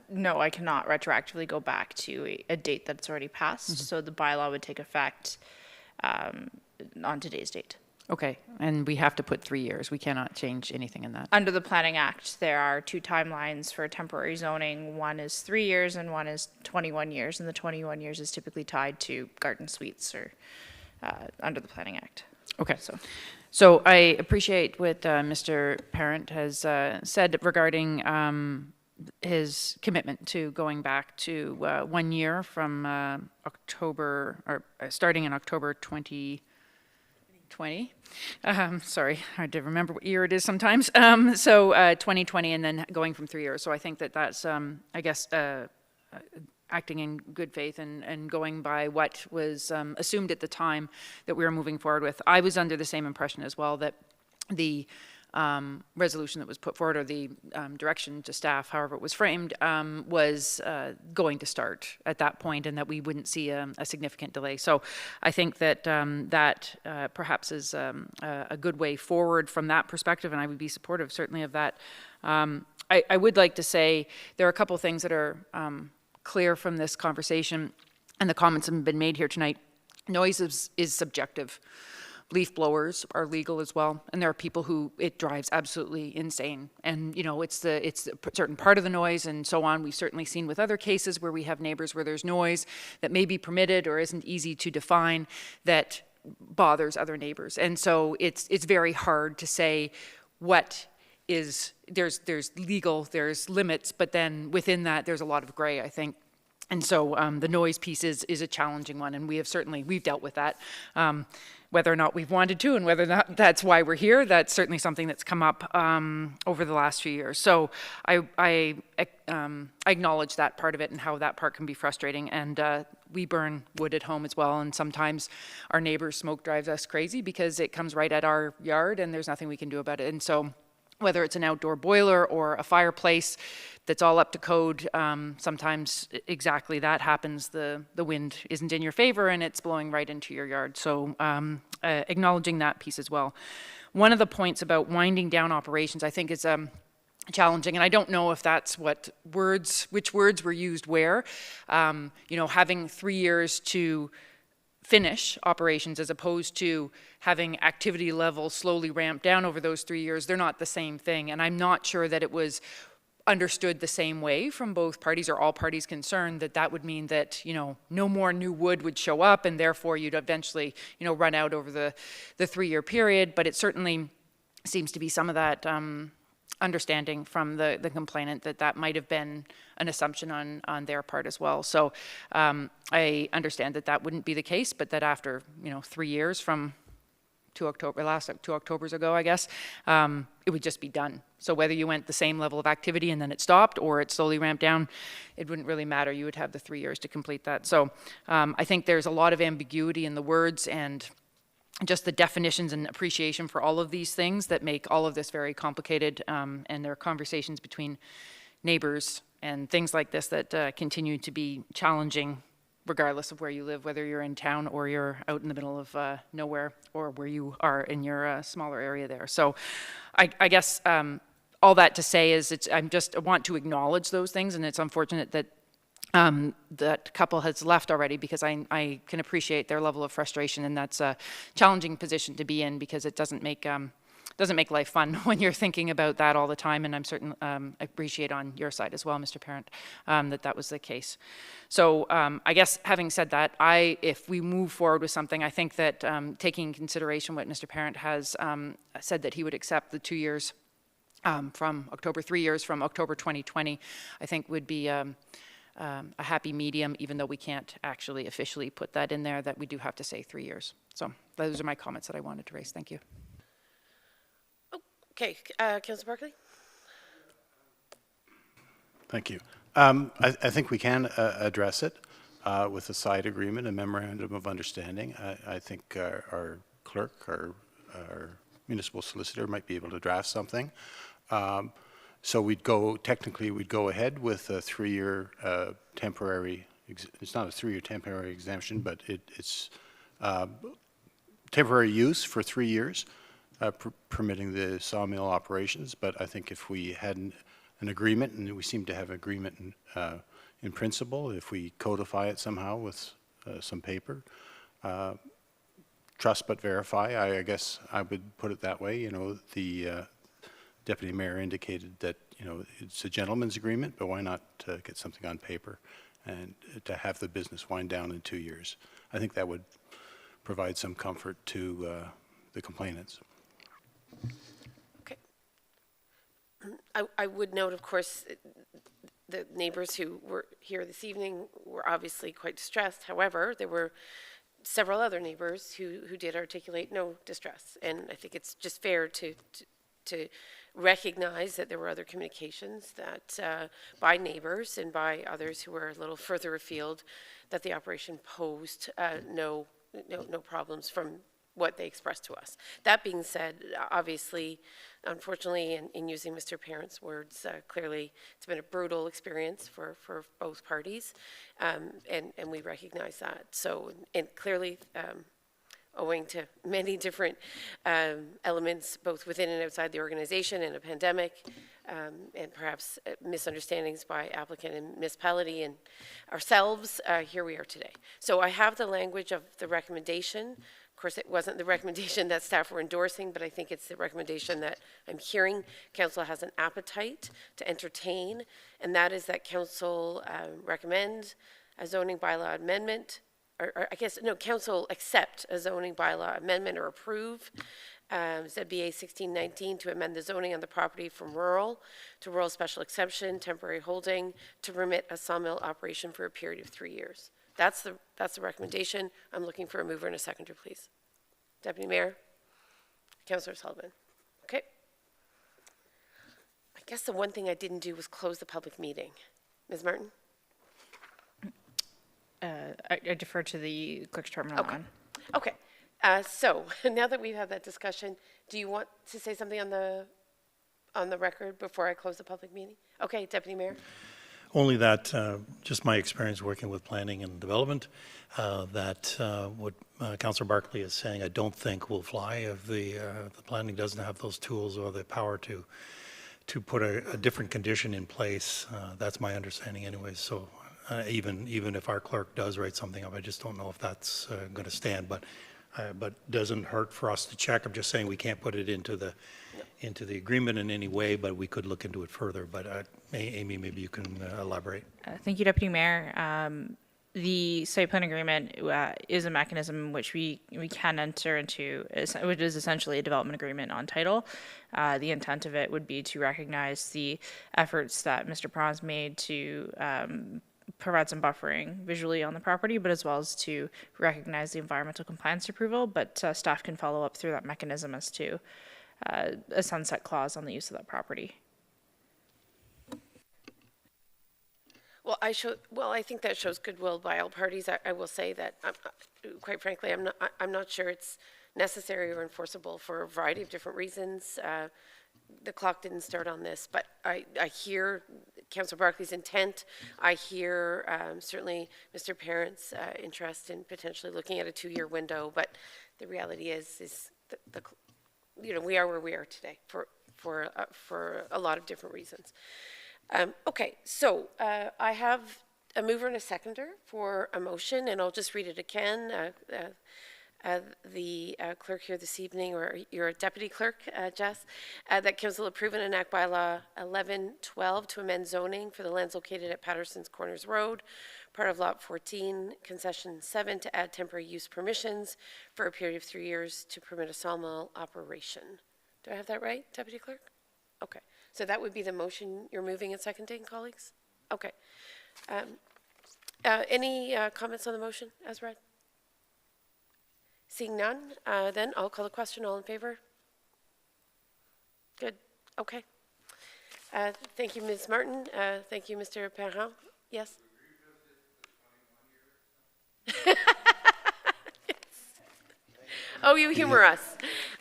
No, I cannot retroactively go back to a date that's already passed, so the bylaw would take effect on today's date. Okay, and we have to put 3 years. We cannot change anything in that. Under the Planning Act, there are two timelines for temporary zoning. One is 3 years and one is 21 years, and the 21 years is typically tied to garden suites or under the Planning Act. Okay. So I appreciate what Mr. Parent has said regarding his commitment to going back to 1 year from October, or starting in October 2020. Sorry, hard to remember what year it is sometimes. So 2020, and then going from 3 years. So I think that that's, I guess, acting in good faith and going by what was assumed at the time that we were moving forward with. I was under the same impression as well that the resolution that was put forward, or the direction to staff, however it was framed, was going to start at that point, and that we wouldn't see a significant delay. So I think that that perhaps is a good way forward from that perspective, and I would be supportive certainly of that. I would like to say there are a couple things that are clear from this conversation, and the comments have been made here tonight. Noise is subjective. Leaf blowers are legal as well, and there are people who it drives absolutely insane. And you know, it's a certain part of the noise and so on. We've certainly seen with other cases where we have neighbors where there's noise that may be permitted or isn't easy to define that bothers other neighbors. And so it's very hard to say what is, there's legal, there's limits, but then within that there's a lot of gray, I think. And so the noise piece is a challenging one, and we've dealt with that. Whether or not we've wanted to, and whether or not that's why we're here, that's certainly something that's come up over the last few years. So I acknowledge that part of it and how that part can be frustrating. And we burn wood at home as well, and sometimes our neighbor's smoke drives us crazy because it comes right at our yard and there's nothing we can do about it. And so whether it's an outdoor boiler or a fireplace that's all up to code, sometimes exactly that happens. The wind isn't in your favor and it's blowing right into your yard. So acknowledging that piece as well. One of the points about winding down operations, I think, is challenging, and I don't know if that's which words were used where. Having 3 years to finish operations as opposed to having activity level slowly ramp down over those 3 years, they're not the same thing. And I'm not sure that it was understood the same way from both parties, or all parties concerned, that would mean that, no more new wood would show up and therefore you'd eventually, run out over the 3 year period. But it certainly seems to be some of that understanding from the complainant that might have been an assumption on their part as well. So I understand that wouldn't be the case, but that after 3 years from last 2 Octobers ago, I guess, it would just be done. So whether you went the same level of activity and then it stopped, or it slowly ramped down, it wouldn't really matter. You would have the 3 years to complete that. So I think there's a lot of ambiguity in the words and just the definitions and appreciation for all of these things that make all of this very complicated, and there are conversations between neighbors and things like this that continue to be challenging regardless of where you live, whether you're in town or you're out in the middle of nowhere, or where you are in your smaller area there. So I guess all that to say is I want to acknowledge those things, and it's unfortunate that that couple has left already, because I can appreciate their level of frustration, and that's a challenging position to be in, because it doesn't make life fun when you're thinking about that all the time. And I'm certain appreciate on your side as well, Mr. Parent, that was the case. So I guess having said that, if we move forward with something, I think that taking in consideration what Mr. Parent has said, that he would accept the 2 years from October, 3 years from October 2020, I think would be a happy medium, even though we can't actually officially put that in there, that we do have to say 3 years. So those are my comments that I wanted to raise. Thank you. Okay, Councillor Barkley? Thank you. I think we can address it with a side agreement, a memorandum of understanding. I think our clerk, our municipal solicitor might be able to draft something. So technically we'd go ahead with a 3 year temporary, it's not a 3 year temporary exemption, but it's temporary use for 3 years, permitting the sawmill operations. But I think if we hadn't an agreement, and we seem to have agreement in principle, if we codify it somehow with some paper. Trust but verify, I guess I would put it that way. You know, the deputy mayor indicated that, you know, it's a gentleman's agreement, but why not get something on paper and to have the business wind down in 2 years? I think that would provide some comfort to the complainants. Okay. I would note, of course, the neighbors who were here this evening were obviously quite distressed. However, there were several other neighbors who did articulate no distress. And I think it's just fair to recognize that there were other communications that by neighbors and by others who were a little further afield, that the operation posed no problems from what they expressed to us. That being said, obviously, unfortunately, in using Mr. Parent's words, clearly it's been a brutal experience for both parties, and we recognize that. So, and clearly, owing to many different elements, both within and outside the organization, and a pandemic, and perhaps misunderstandings by applicant and municipality and ourselves, here we are today. So I have the language of the recommendation. Of course, it wasn't the recommendation that staff were endorsing, but I think it's the recommendation that I'm hearing council has an appetite to entertain, and that is that council recommend a zoning bylaw amendment, or I guess, no, council accept a zoning bylaw amendment or approve ZBA 1619 to amend the zoning on the property from rural to rural special exception, temporary holding, to permit a sawmill operation for a period of 3 years. That's the recommendation. I'm looking for a mover and a seconder, please. Deputy Mayor, Councillor Sullivan. Okay. I guess the one thing I didn't do was close the public meeting. Ms. Martin? I defer to the clerk's terminal on. Okay. So now that we've had that discussion, do you want to say something on the record before I close the public meeting? Okay, Deputy Mayor. Only that, just my experience working with planning and development, that what Councillor Barkley is saying, I don't think will fly if the planning doesn't have those tools or the power to put a different condition in place. That's my understanding anyways. So even if our clerk does write something up, I just don't know if that's going to stand. But doesn't hurt for us to check. I'm just saying we can't put it into the agreement in any way, but we could look into it further. But Amy, maybe you can elaborate. Thank you, Deputy Mayor. The site plan agreement is a mechanism which we can enter into, which is essentially a development agreement on title. The intent of it would be to recognize the efforts that Mr. Prawn's made to provide some buffering visually on the property, but as well as to recognize the environmental compliance approval. But staff can follow up through that mechanism as to a sunset clause on the use of that property. Well, I think that shows goodwill by all parties. I will say that, quite frankly, I'm not sure it's necessary or enforceable for a variety of different reasons. The clock didn't start on this, but I hear Councillor Barkley's intent. I hear certainly Mr. Parent's interest in potentially looking at a 2-year window. But the reality is we are where we are today for a lot of different reasons. Okay, so I have a mover and a seconder for a motion, and I'll just read it again. The clerk here this evening, or your deputy clerk, Jess, that council approve and enact bylaw 1112 to amend zoning for the lands located at Patterson's Corners Road, part of lot 14, concession 7, to add temporary use permissions for a period of 3 years to permit a sawmill operation. Do I have that right, deputy clerk? Okay, so that would be the motion you're moving and seconding, colleagues? Okay. Any comments on the motion as read? Seeing none, then I'll call the question. All in favor? Good. Okay. Thank you, Ms. Martin. Thank you, Mr. Perrin. Yes? Yes. Oh, you humor us.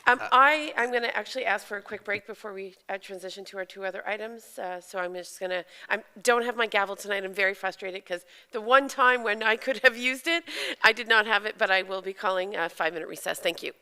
I'm going to actually ask for a quick break before we transition to our 2 other items. So I'm just going to, I don't have my gavel tonight. I'm very frustrated because the one time when I could have used it, I did not have it, but I will be calling a 5-minute recess. Thank you.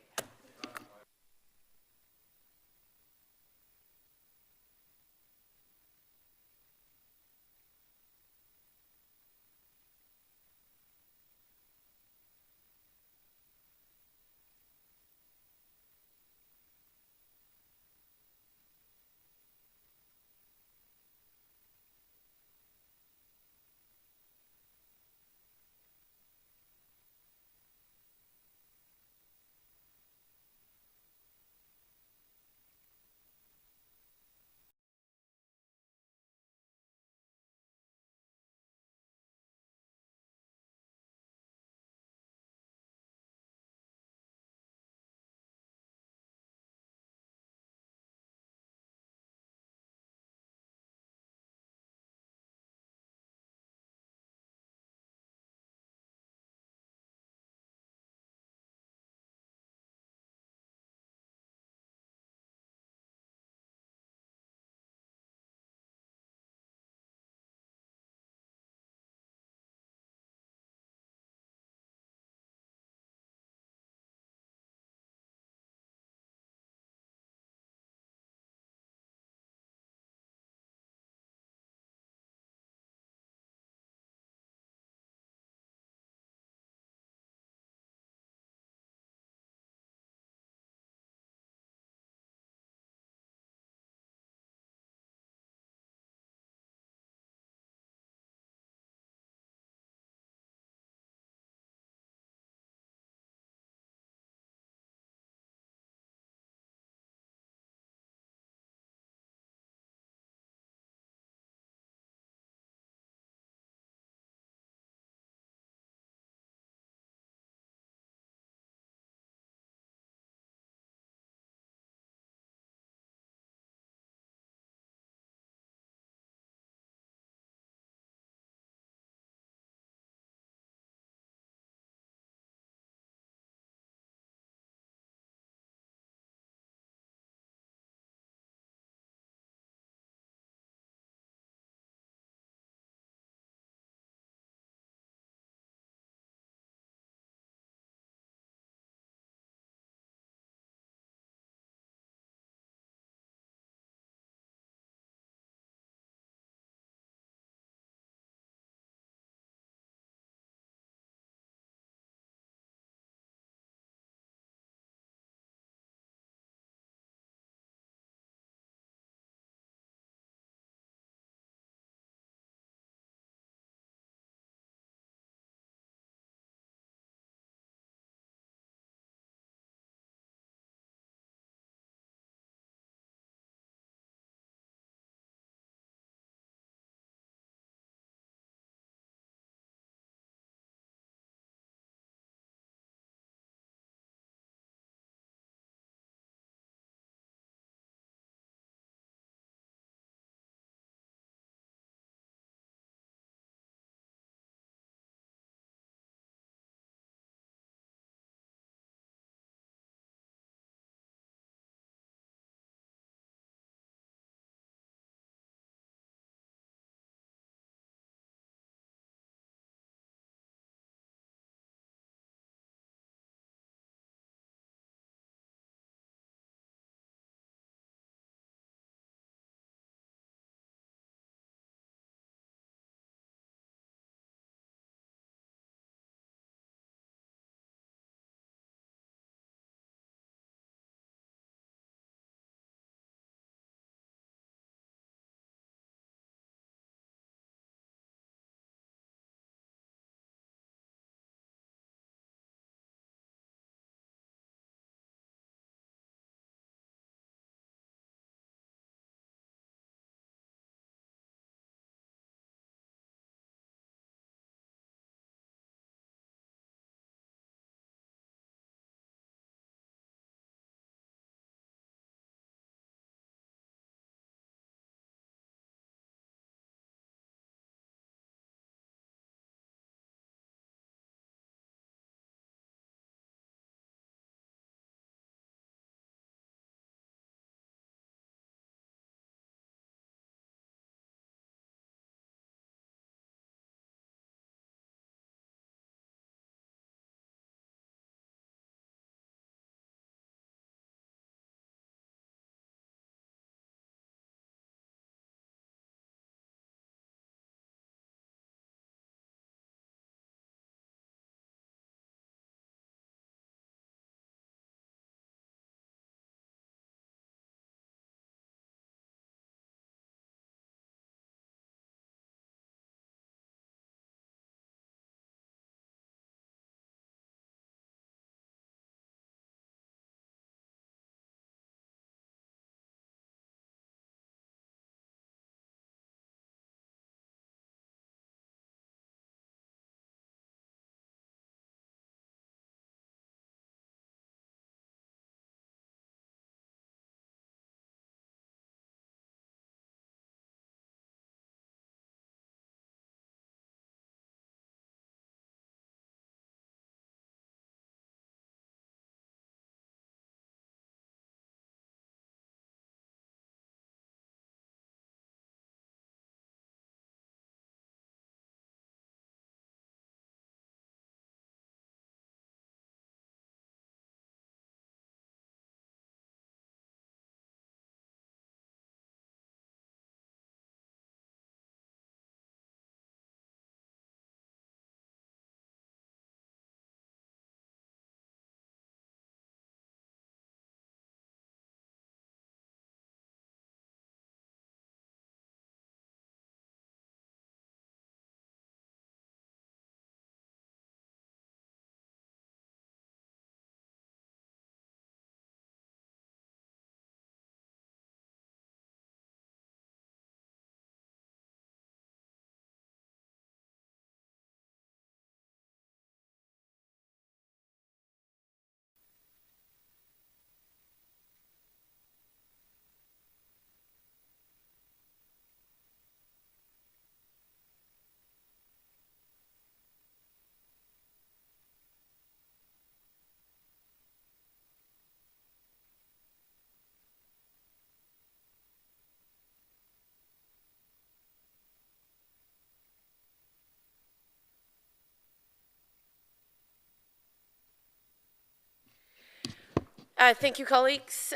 Thank you, colleagues.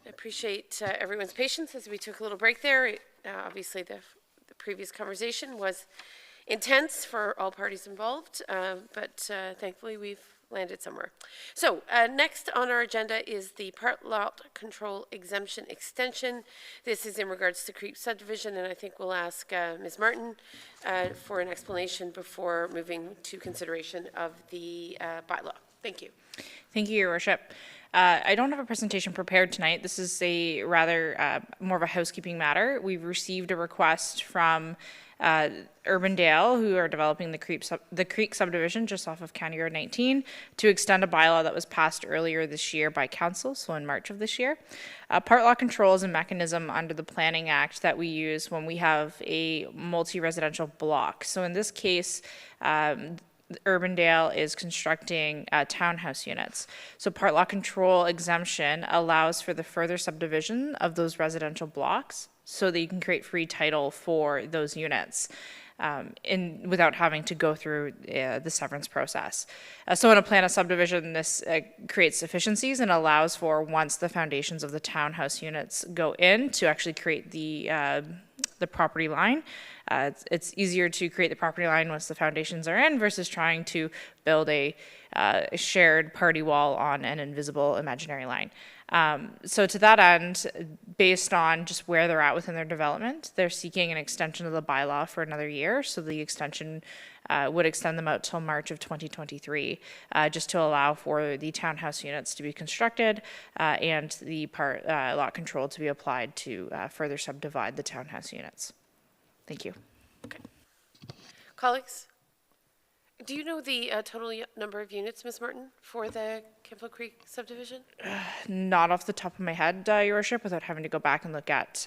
Appreciate everyone's patience as we took a little break there. Obviously, the previous conversation was intense for all parties involved, but thankfully we've landed somewhere. So next on our agenda is the part lot control exemption extension. This is in regards to Creep subdivision, and I think we'll ask Ms. Martin for an explanation before moving to consideration of the bylaw. Thank you. Thank you, Your Worship. I don't have a presentation prepared tonight. This is a rather more of a housekeeping matter. We've received a request from Urbandale, who are developing the Creek subdivision just off of County Road 19, to extend a bylaw that was passed earlier this year by council, so in March of this year. Part lot control is a mechanism under the Planning Act that we use when we have a multi-residential block. So in this case, Urbandale is constructing townhouse units. So part lot control exemption allows for the further subdivision of those residential blocks so that you can create free title for those units without having to go through the severance process. So in a plan of subdivision, this creates efficiencies and allows for, once the foundations of the townhouse units go in, to actually create the property line. It's easier to create the property line once the foundations are in versus trying to build a shared party wall on an invisible imaginary line. So to that end, based on just where they're at within their development, they're seeking an extension of the bylaw for another year. So the extension would extend them out till March of 2023, just to allow for the townhouse units to be constructed and the part lot control to be applied to further subdivide the townhouse units. Thank you. Okay. Colleagues, do you know the total number of units, Ms. Martin, for the Kempo Creek subdivision? Not off the top of my head, Your Worship, without having to go back and look at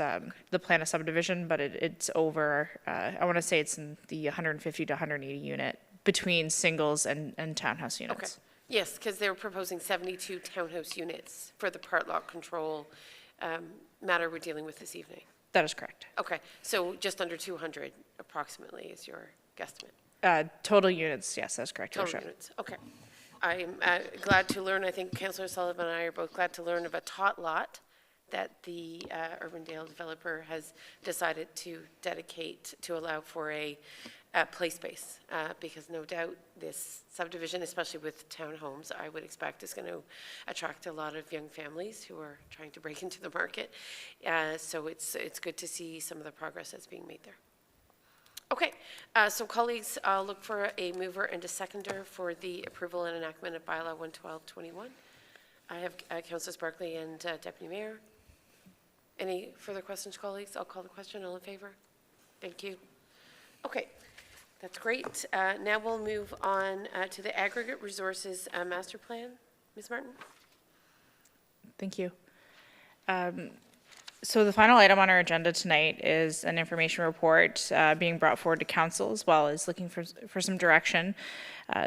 the plan of subdivision, but it's over, I want to say it's in the 150 to 180 unit between singles and townhouse units. Okay. Yes, because they were proposing 72 townhouse units for the part lot control matter we're dealing with this evening. That is correct. Okay, so just under 200 approximately is your guesstimate? Total units, yes, that's correct, Your Total Worship. units, okay. I'm glad to learn, I think Councillor Sullivan and I are both glad to learn of a tot lot that the Urbandale developer has decided to dedicate to allow for a play space, because no doubt this subdivision, especially with townhomes, I would expect is going to attract a lot of young families who are trying to break into the market. So it's good to see some of the progress that's being made there. Okay, so colleagues, I'll look for a mover and a seconder for the approval and enactment of Bylaw 11221. I have Councillors Barclay and Deputy Mayor. Any further questions, colleagues? I'll call the question. All in favor? Thank you. Okay, that's great. Now we'll move on to the Aggregate Resources Master Plan. Ms. Martin? Thank you. So the final item on our agenda tonight is an information report being brought forward to council, as well as looking for some direction.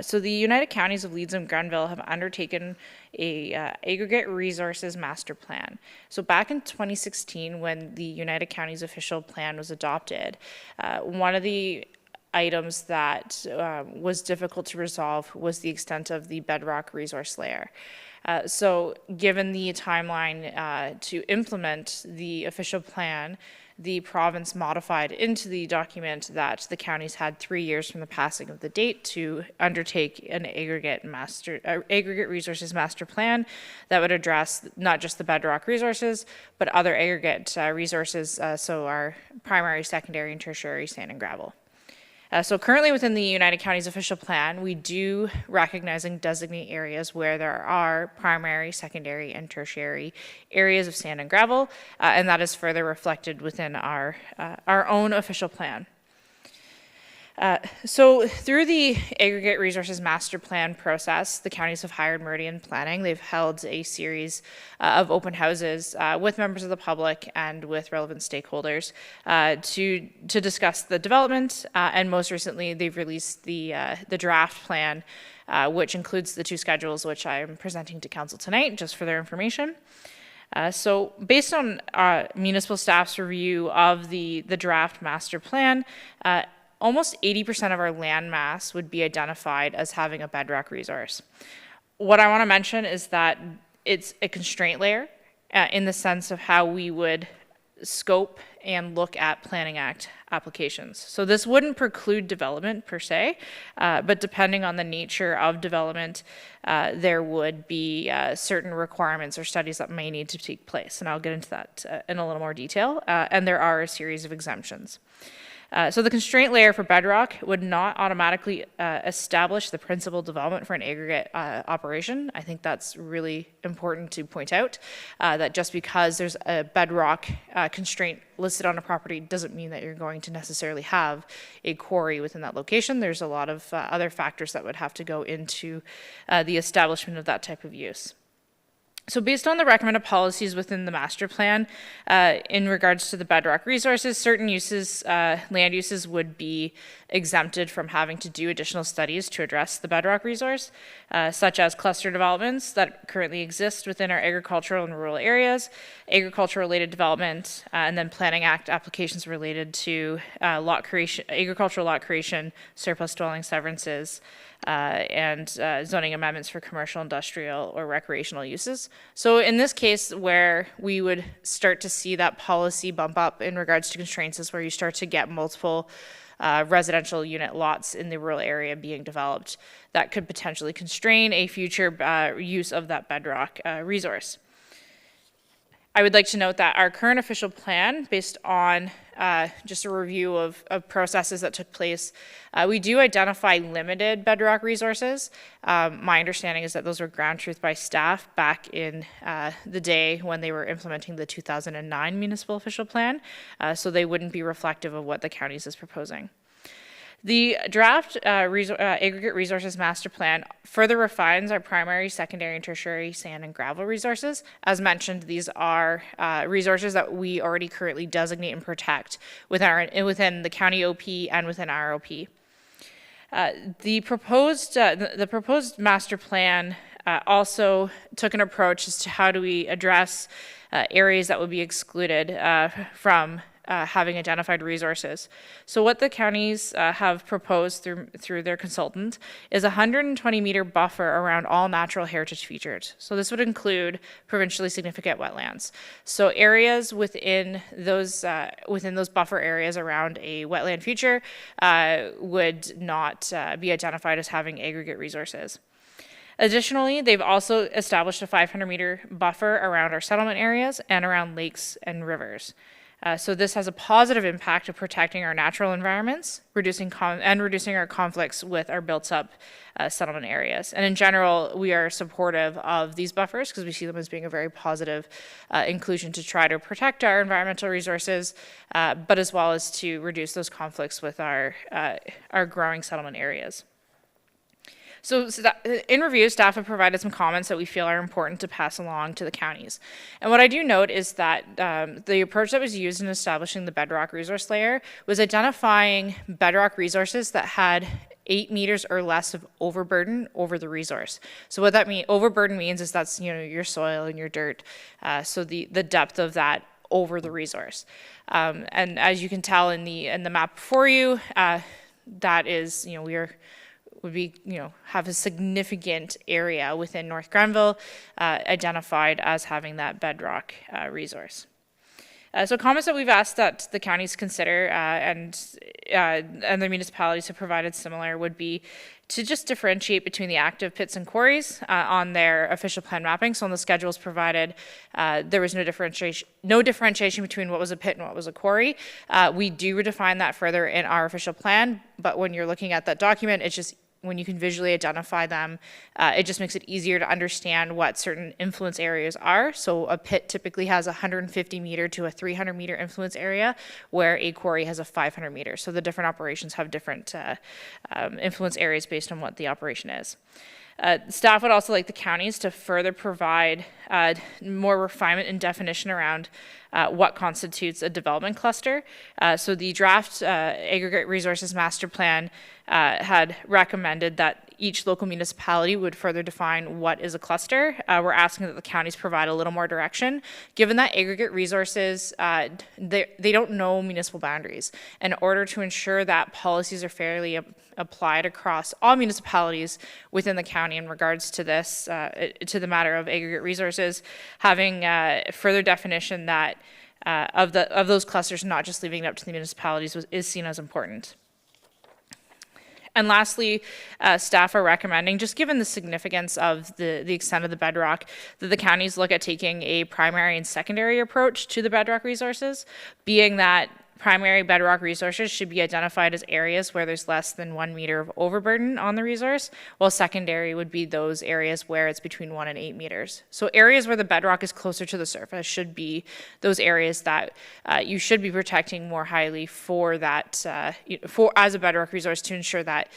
So the United Counties of Leeds and Grenville have undertaken a Aggregate Resources Master Plan. So back in 2016, when the United Counties official plan was adopted, one of the items that was difficult to resolve was the extent of the bedrock resource layer. So given the timeline to implement the official plan, the province modified into the document that the counties had 3 years from the passing of the date to undertake an aggregate resources master plan that would address not just the bedrock resources, but other aggregate resources, so our primary, secondary, and tertiary sand and gravel. So currently within the United Counties official plan, we do recognize and designate areas where there are primary, secondary, and tertiary areas of sand and gravel, and that is further reflected within our own official plan. So through the Aggregate Resources Master Plan process, the counties have hired Meridian Planning. They've held a series of open houses with members of the public and with relevant stakeholders to discuss the development. And most recently, they've released the draft plan, which includes the 2 schedules, which I am presenting to council tonight, just for their information. So based on municipal staff's review of the draft master plan, almost 80% of our land mass would be identified as having a bedrock resource. What I want to mention is that it's a constraint layer in the sense of how we would scope and look at Planning Act applications. So this wouldn't preclude development per se, but depending on the nature of development, there would be certain requirements or studies that may need to take place. And I'll get into that in a little more detail. And there are a series of exemptions. So the constraint layer for bedrock would not automatically establish the principal development for an aggregate operation. I think that's really important to point out, that just because there's a bedrock constraint listed on a property doesn't mean that you're going to necessarily have a quarry within that location. There's a lot of other factors that would have to go into the establishment of that type of use. So based on the recommended policies within the master plan, in regards to the bedrock resources, certain uses, land uses would be exempted from having to do additional studies to address the bedrock resource, such as cluster developments that currently exist within our agricultural and rural areas, agriculture-related development, and then Planning Act applications related to lot creation, agricultural lot creation, surplus dwelling severances, and zoning amendments for commercial, industrial, or recreational uses. So in this case, where we would start to see that policy bump up in regards to constraints is where you start to get multiple residential unit lots in the rural area being developed that could potentially constrain a future use of that bedrock resource. I would like to note that our current official plan, based on just a review of processes that took place, we do identify limited bedrock resources. My understanding is that those were ground truth by staff back in the day when they were implementing the 2009 municipal official plan, so they wouldn't be reflective of what the counties is proposing. The draft aggregate resources master plan further refines our primary, secondary, and tertiary sand and gravel resources. As mentioned, these are resources that we already currently designate and protect within the county OP and within our OP. The proposed master plan also took an approach as to how do we address areas that would be excluded from having identified resources. So what the counties have proposed through their consultant is a 120-meter buffer around all natural heritage features. So this would include provincially significant wetlands. So areas within those buffer areas around a wetland feature would not be identified as having aggregate resources. Additionally, they've also established a 500-meter buffer around our settlement areas and around lakes and rivers. So this has a positive impact of protecting our natural environments, reducing our conflicts with our built-up settlement areas. And in general, we are supportive of these buffers because we see them as being a very positive inclusion to try to protect our environmental resources, but as well as to reduce those conflicts with our growing settlement areas. So in review, staff have provided some comments that we feel are important to pass along to the counties. And what I do note is that the approach that was used in establishing the bedrock resource layer was identifying bedrock resources that had 8 meters or less of overburden over the resource. So what that overburden means is that's your soil and your dirt. So the depth of that over the resource. And as you can tell in the map before you, that is have a significant area within North Grenville identified as having that bedrock resource. So comments that we've asked that the counties consider and the municipalities have provided similar would be to just differentiate between the active pits and quarries on their official plan mapping. So on the schedules provided, there was no differentiation between what was a pit and what was a quarry. We do redefine that further in our official plan, but when you're looking at that document, it's just when you can visually identify them, it just makes it easier to understand what certain influence areas are. So a pit typically has a 150 meter to a 300 meter influence area, where a quarry has a 500 meter. So the different operations have different influence areas based on what the operation is. Staff would also like the counties to further provide more refinement and definition around what constitutes a development cluster. So the draft aggregate resources master plan had recommended that each local municipality would further define what is a cluster. We're asking that the counties provide a little more direction. Given that aggregate resources, they don't know municipal boundaries. In order to ensure that policies are fairly applied across all municipalities within the county in regards to this, to the matter of aggregate resources, having further definition that of those clusters, not just leaving it up to the municipalities, is seen as important. And lastly, staff are recommending, just given the significance of the extent of the bedrock, that the counties look at taking a primary and secondary approach to the bedrock resources, being that primary bedrock resources should be identified as areas where there's less than 1 meter of overburden on the resource, while secondary would be those areas where it's between 1 and 8 meters. So areas where the bedrock is closer to the surface should be those areas that you should be protecting more highly for that, as a bedrock resource, to ensure that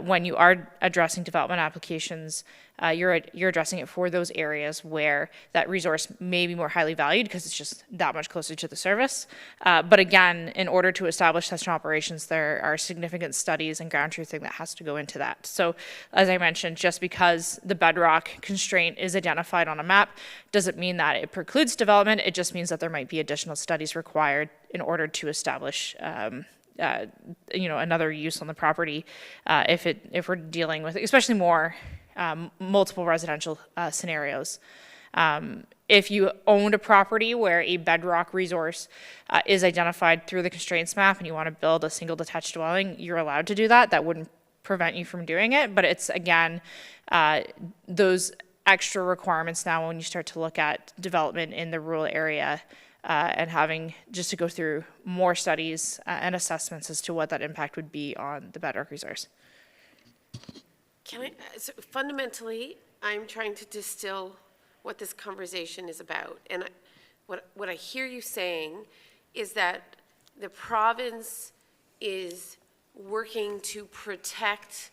when you are addressing development applications, you're addressing it for those areas where that resource may be more highly valued because it's just that much closer to the surface. But again, in order to establish such operations, there are significant studies and ground truthing that has to go into that. So as I mentioned, just because the bedrock constraint is identified on a map doesn't mean that it precludes development. It just means that there might be additional studies required in order to establish another use on the property if we're dealing with, especially more multiple residential scenarios. If you owned a property where a bedrock resource is identified through the constraints map and you want to build a single detached dwelling, you're allowed to do that. That wouldn't prevent you from doing it, but it's, again, those extra requirements now when you start to look at development in the rural area and having just to go through more studies and assessments as to what that impact would be on the bedrock resource. So fundamentally, I'm trying to distill what this conversation is about. And what I hear you saying is that the province is working to protect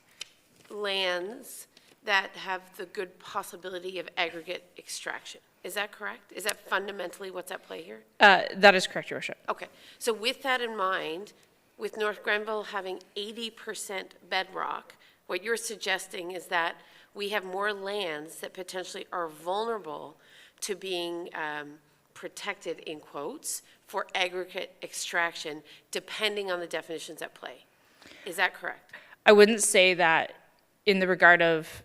lands that have the good possibility of aggregate extraction. Is that correct? Is that fundamentally what's at play here? That is correct, Your Worship. Okay. So with that in mind, with North Grenville having 80% bedrock, what you're suggesting is that we have more lands that potentially are vulnerable to being protected, in quotes, for aggregate extraction, depending on the definitions at play. Is that correct? I wouldn't say that in the regard of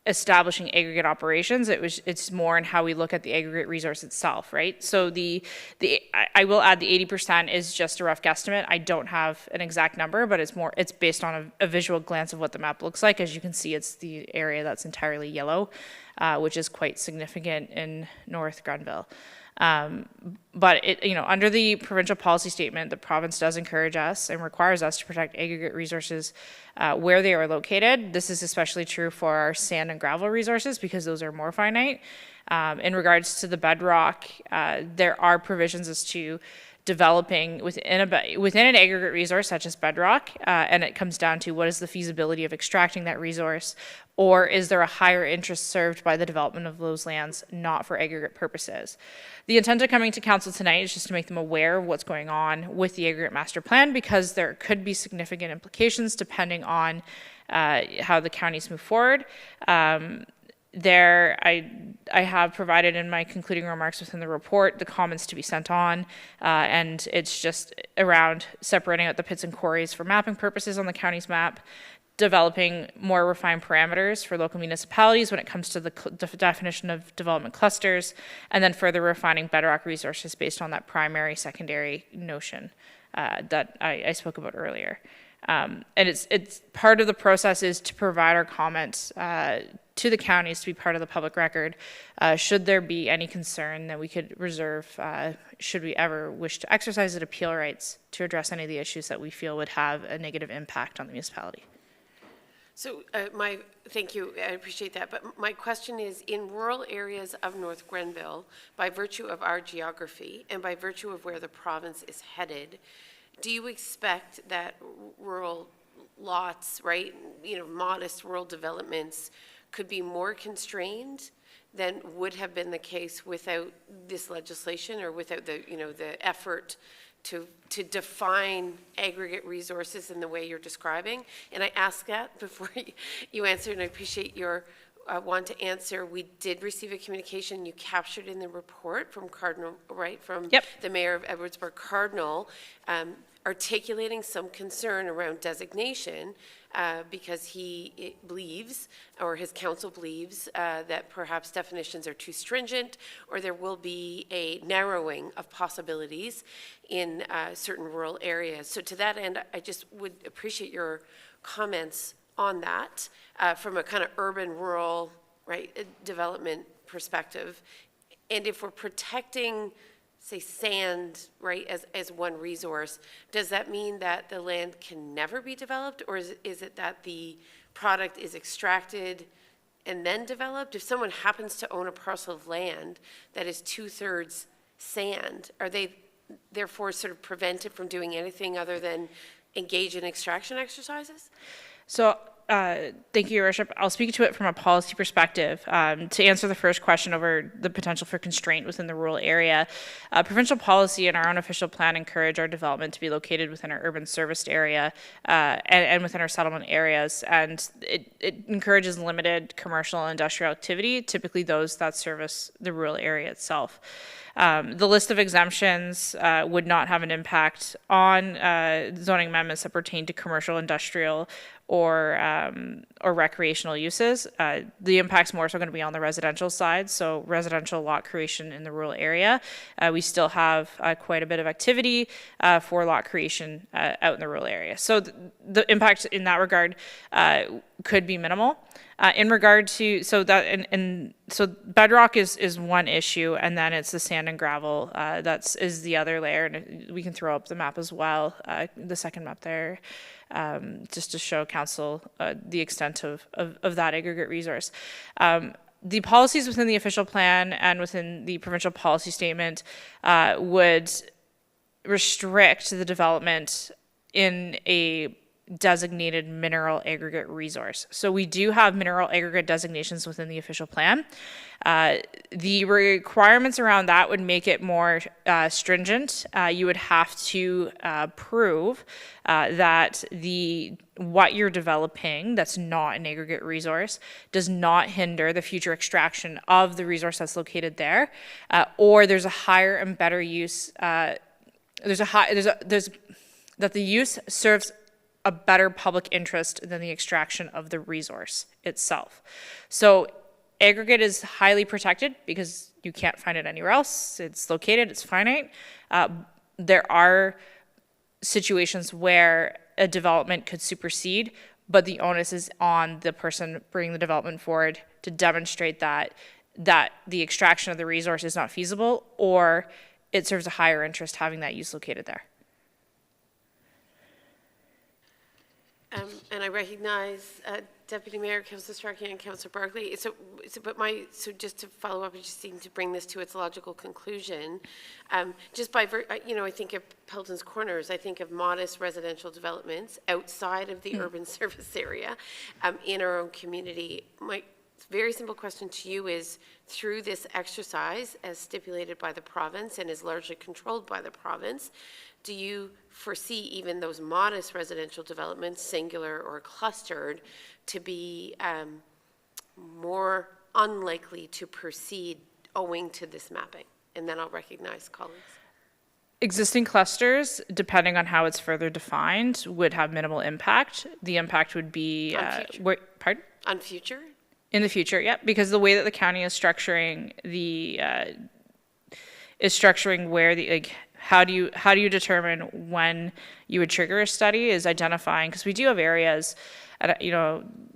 establishing aggregate operations. It's more in how we look at the aggregate resource itself, right? So I will add the 80% is just a rough guesstimate. I don't have an exact number, but it's based on a visual glance of what the map looks like. As you can see, it's the area that's entirely yellow, which is quite significant in North Grenville. But under the provincial policy statement, the province does encourage us and requires us to protect aggregate resources where they are located. This is especially true for our sand and gravel resources because those are more finite. In regards to the bedrock, there are provisions as to developing within an aggregate resource such as bedrock, and it comes down to what is the feasibility of extracting that resource, or is there a higher interest served by the development of those lands not for aggregate purposes. The intent of coming to council tonight is just to make them aware of what's going on with the aggregate master plan, because there could be significant implications depending on how the counties move forward. I have provided in my concluding remarks within the report the comments to be sent on, and it's just around separating out the pits and quarries for mapping purposes on the county's map, developing more refined parameters for local municipalities when it comes to the definition of development clusters, and then further refining bedrock resources based on that primary, secondary notion that I spoke about earlier. And it's part of the process is to provide our comments to the counties to be part of the public record. Should there be any concern that we could reserve, should we ever wish to exercise the appeal rights to address any of the issues that we feel would have a negative impact on the municipality. So thank you, I appreciate that. But my question is, in rural areas of North Grenville, by virtue of our geography and by virtue of where the province is headed, do you expect that rural lots, right, modest rural developments could be more constrained than would have been the case without this legislation or without the effort to define aggregate resources in the way you're describing. And I ask that before you answer, and I appreciate your want to answer. We did receive a communication you captured in the report from Cardinal, right, from Yep. the mayor of Edwardsburg Cardinal, articulating some concern around designation because he believes, or his council believes, that perhaps definitions are too stringent, or there will be a narrowing of possibilities in certain rural areas. So to that end, I just would appreciate your comments on that from a kind of urban-rural, right, development perspective. And if we're protecting, say, sand, right, as one resource, does that mean that the land can never be developed? Or is it that the product is extracted and then developed? If someone happens to own a parcel of land that is 2/3 sand, are they therefore sort of prevented from doing anything other than engage in extraction exercises? So, thank you, Your Worship. I'll speak to it from a policy perspective. To answer the first question over the potential for constraint within the rural area, provincial policy and our own official plan encourage our development to be located within our urban serviced area and within our settlement areas. And it encourages limited commercial and industrial activity, typically those that service the rural area itself. The list of exemptions would not have an impact on zoning amendments that pertain to commercial, industrial, or recreational uses. The impact's more so going to be on the residential side, so residential lot creation in the rural area. We still have quite a bit of activity for lot creation out in the rural area. So the impact in that regard could be minimal. In regard to, so bedrock is one issue, and then it's the sand and gravel is the other layer, and we can throw up the map as well, the second map there, just to show council the extent of that aggregate resource. The policies within the official plan and within the provincial policy statement would restrict the development in a designated mineral aggregate resource. So we do have mineral aggregate designations within the official plan. The requirements around that would make it more stringent. You would have to prove that what you're developing that's not an aggregate resource does not hinder the future extraction of the resource that's located there, or there's a higher and better use. That the use serves a better public interest than the extraction of the resource itself. So aggregate is highly protected because you can't find it anywhere else. It's located, it's finite. There are situations where a development could supersede, but the onus is on the person bringing the development forward to demonstrate that the extraction of the resource is not feasible, or it serves a higher interest having that use located there. And I recognize Deputy Mayor, Councillor Starkey, and Councillor Barkley. So just to follow up, I just seem to bring this to its logical conclusion. Just by, I think of Pelton's Corners, I think of modest residential developments outside of the urban service area in our own community. My very simple question to you is, through this exercise, as stipulated by the province and is largely controlled by the province, do you foresee even those modest residential developments, singular or clustered, to be more unlikely to proceed owing to this mapping? And then I'll recognize colleagues. Existing clusters, depending on how it's further defined, would have minimal impact. The impact would be pardon? On future? In the future, yeah, because the way that the county is structuring where how do you determine when you would trigger a study is identifying, because we do have areas,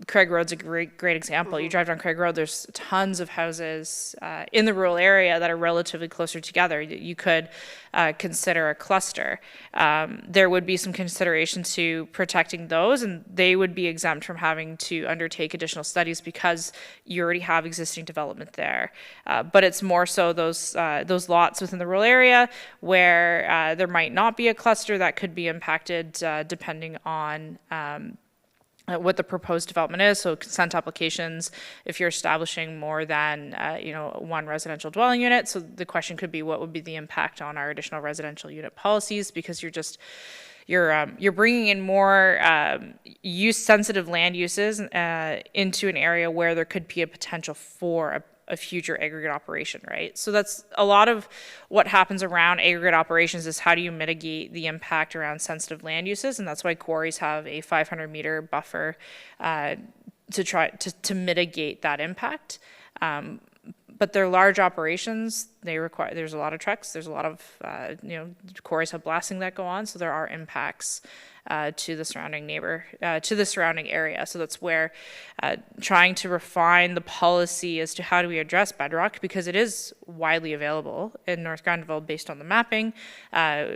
Craig Road's a great example. You drive down Craig Road, there's tons of houses in the rural area that are relatively closer together. You could consider a cluster. There would be some consideration to protecting those, and they would be exempt from having to undertake additional studies because you already have existing development there. But it's more so those lots within the rural area where there might not be a cluster that could be impacted depending on what the proposed development is. So consent applications, if you're establishing more than, one residential dwelling unit. So the question could be, what would be the impact on our additional residential unit policies? Because you're bringing in more use-sensitive land uses into an area where there could be a potential for a future aggregate operation, right? So that's a lot of what happens around aggregate operations is how do you mitigate the impact around sensitive land uses, and that's why quarries have a 500-meter buffer to try to mitigate that impact. But they're large operations. There's a lot of trucks. There's a lot of quarries have blasting that go on, so there are impacts to the surrounding to the surrounding area. So that's where trying to refine the policy as to how do we address bedrock, because it is widely available in North Granville based on the mapping. How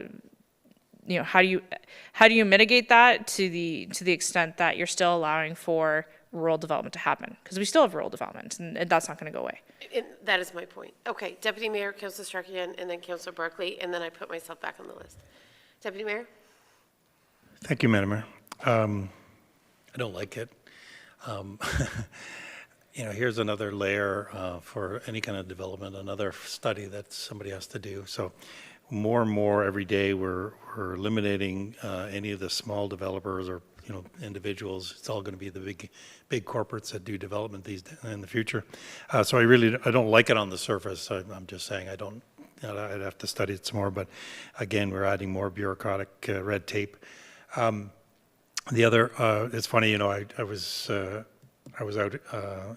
do you mitigate that to the extent that you're still allowing for rural development to happen? Because we still have rural development, and that's not going to go away. And that is my point. Okay, Deputy Mayor, Councillor Strachan, and then Councillor Barkley, and then I put myself back on the list. Deputy Mayor? Thank you, Madam Mayor. I don't like it. Here's another layer for any kind of development, another study that somebody has to do. So more and more every day we're eliminating any of the small developers or individuals. It's all going to be the big corporates that do development in the future. So I don't like it on the surface. I'm just saying I'd have to study it some more. But again, we're adding more bureaucratic red tape. The other, it's funny, I was out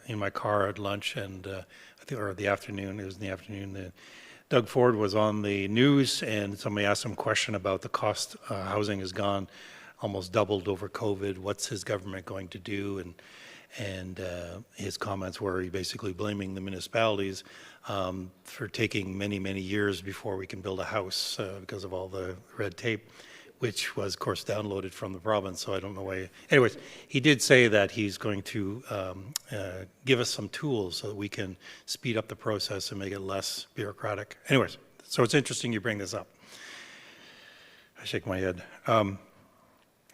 in my car at lunch, and I think, or the afternoon. It was in the afternoon. Doug Ford was on the news, and somebody asked him a question about the cost. Housing has gone almost doubled over COVID. What's his government going to do? And his comments were he basically blaming the municipalities for taking many, many years before we can build a house because of all the red tape, which was, of course, downloaded from the province. So I don't know why. Anyways, he did say that he's going to give us some tools so that we can speed up the process and make it less bureaucratic. Anyways, so it's interesting you bring this up. I shake my head.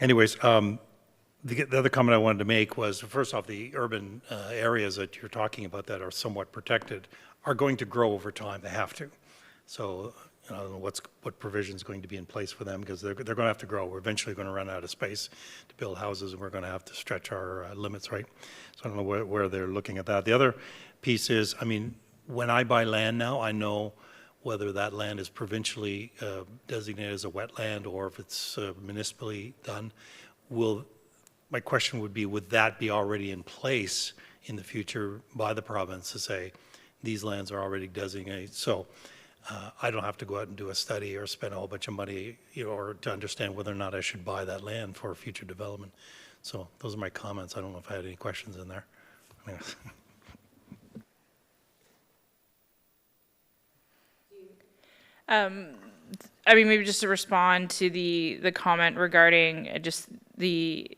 The other comment I wanted to make was, first off, the urban areas that you're talking about that are somewhat protected are going to grow over time. They have to. So I don't know what provision is going to be in place for them, because they're going to have to grow. We're eventually going to run out of space to build houses, and we're going to have to stretch our limits, right? So I don't know where they're looking at that. The other piece is, when I buy land now, I know whether that land is provincially designated as a wetland or if it's municipally done. My question would be, would that be already in place in the future by the province to say these lands are already designated? So I don't have to go out and do a study or spend a whole bunch of money, or to understand whether or not I should buy that land for future development. So those are my comments. I don't know if I had any questions in there. Maybe just to respond to the comment regarding just the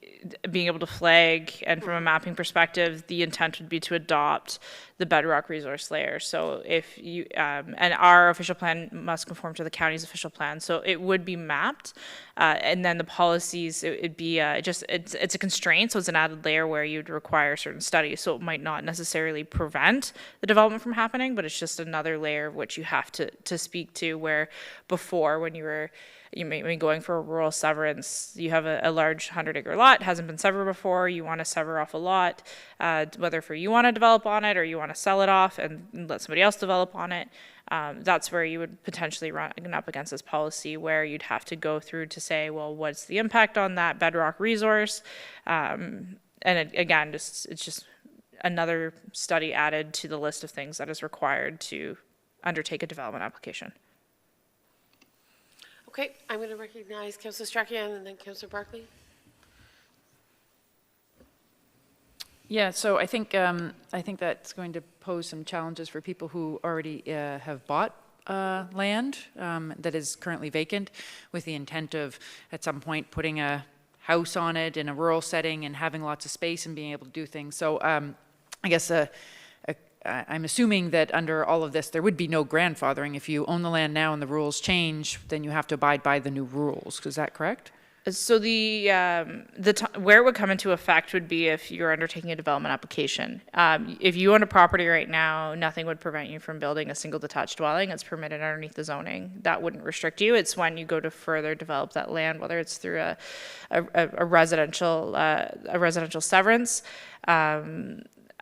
being able to flag, and from a mapping perspective, the intent would be to adopt the bedrock resource layer. So if you, and our official plan must conform to the county's official plan. So it would be mapped, and then the policies, it'd be it's a constraint. So it's an added layer where you'd require certain studies. So it might not necessarily prevent the development from happening, but it's just another layer of which you have to speak to, where before, when you may be going for a rural severance, you have a large 100-acre lot, hasn't been severed before, you want to sever off a lot, whether for you want to develop on it or you want to sell it off and let somebody else develop on it. That's where you would potentially run up against this policy, where you'd have to go through to say, well, what's the impact on that bedrock resource? Again, it's just another study added to the list of things that is required to undertake a development application. Okay, I'm going to recognize Councillor Strachan and then Councillor Barkley. Yeah, so I think that's going to pose some challenges for people who already have bought land that is currently vacant, with the intent of at some point putting a house on it in a rural setting and having lots of space and being able to do things. So I guess I'm assuming that under all of this, there would be no grandfathering. If you own the land now and the rules change, then you have to abide by the new rules. Is that correct? So where it would come into effect would be if you're undertaking a development application. If you own a property right now, nothing would prevent you from building a single detached dwelling. It's permitted underneath the zoning. That wouldn't restrict you. It's when you go to further develop that land, whether it's through a residential severance.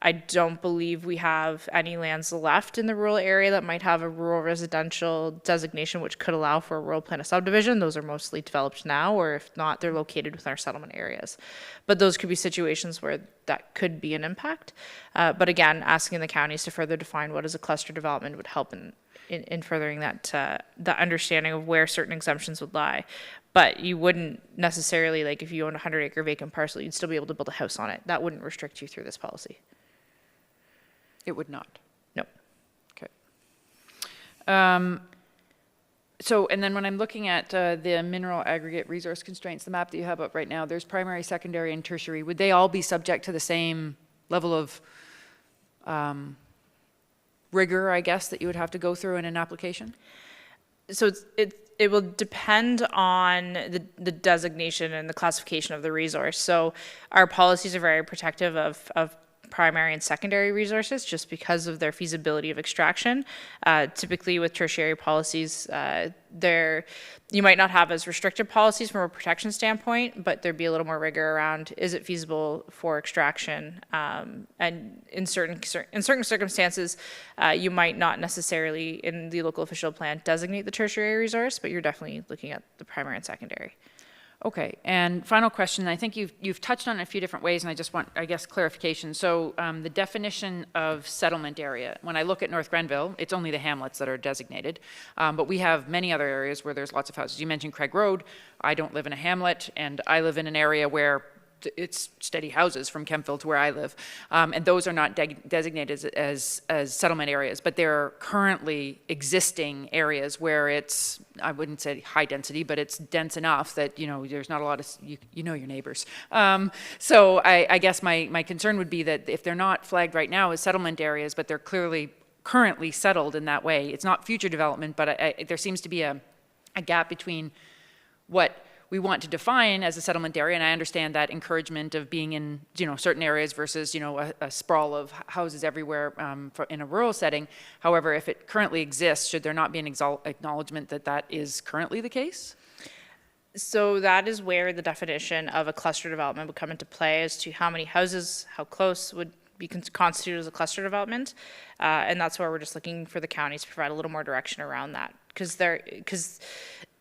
I don't believe we have any lands left in the rural area that might have a rural residential designation, which could allow for a rural plan of subdivision. Those are mostly developed now, or if not, they're located within our settlement areas. But those could be situations where that could be an impact. But again, asking the counties to further define what is a cluster development would help in furthering that understanding of where certain exemptions would lie. But you wouldn't necessarily, like if you own a 100-acre vacant parcel, you'd still be able to build a house on it. That wouldn't restrict you through this policy. It would not. No. Okay. So, and then when I'm looking at the mineral aggregate resource constraints, the map that you have up right now, there's primary, secondary, and tertiary. Would they all be subject to the same level of rigor, I guess, that you would have to go through in an application? So it will depend on the designation and the classification of the resource. So our policies are very protective of primary and secondary resources just because of their feasibility of extraction. Typically with tertiary policies, you might not have as restrictive policies from a protection standpoint, but there'd be a little more rigor around, is it feasible for extraction? And in certain circumstances, you might not necessarily in the local official plan designate the tertiary resource, but you're definitely looking at the primary and secondary. Okay, and final question, I think you've touched on it a few different ways, and I just want, I guess, clarification. So the definition of settlement area, when I look at North Grenville, it's only the hamlets that are designated, but we have many other areas where there's lots of houses. You mentioned Craig Road. I don't live in a hamlet, and I live in an area where it's steady houses from Kempville to where I live, and those are not designated as settlement areas, but there are currently existing areas where it's, I wouldn't say high density, but it's dense enough that, you know, there's not a lot of, you know your neighbors. So I guess my concern would be that if they're not flagged right now as settlement areas, but they're clearly currently settled in that way, it's not future development, but there seems to be a gap between what we want to define as a settlement area, and I understand that encouragement of being in, you know, certain areas versus, you know, a sprawl of houses everywhere in a rural setting. However, if it currently exists, should there not be an acknowledgement that that is currently the case? So that is where the definition of a cluster development would come into play as to how many houses, how close would be constituted as a cluster development. And that's where we're just looking for the counties to provide a little more direction around that. Because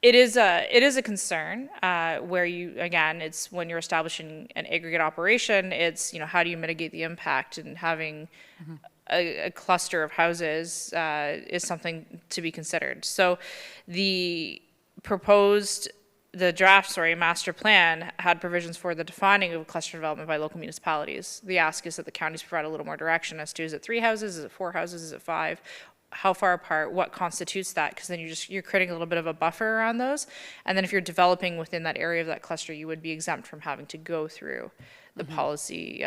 it is a concern where you, again, it's when you're establishing an aggregate operation, it's, you know, how do you mitigate the impact, and having a cluster of houses is something to be considered. So the draft master plan had provisions for the defining of a cluster development by local municipalities. The ask is that the counties provide a little more direction as to, is it 3 houses, is it 4 houses, is it 5? How far apart, what constitutes that, because then you're creating a little bit of a buffer around those. And then if you're developing within that area of that cluster, you would be exempt from having to go through the policy,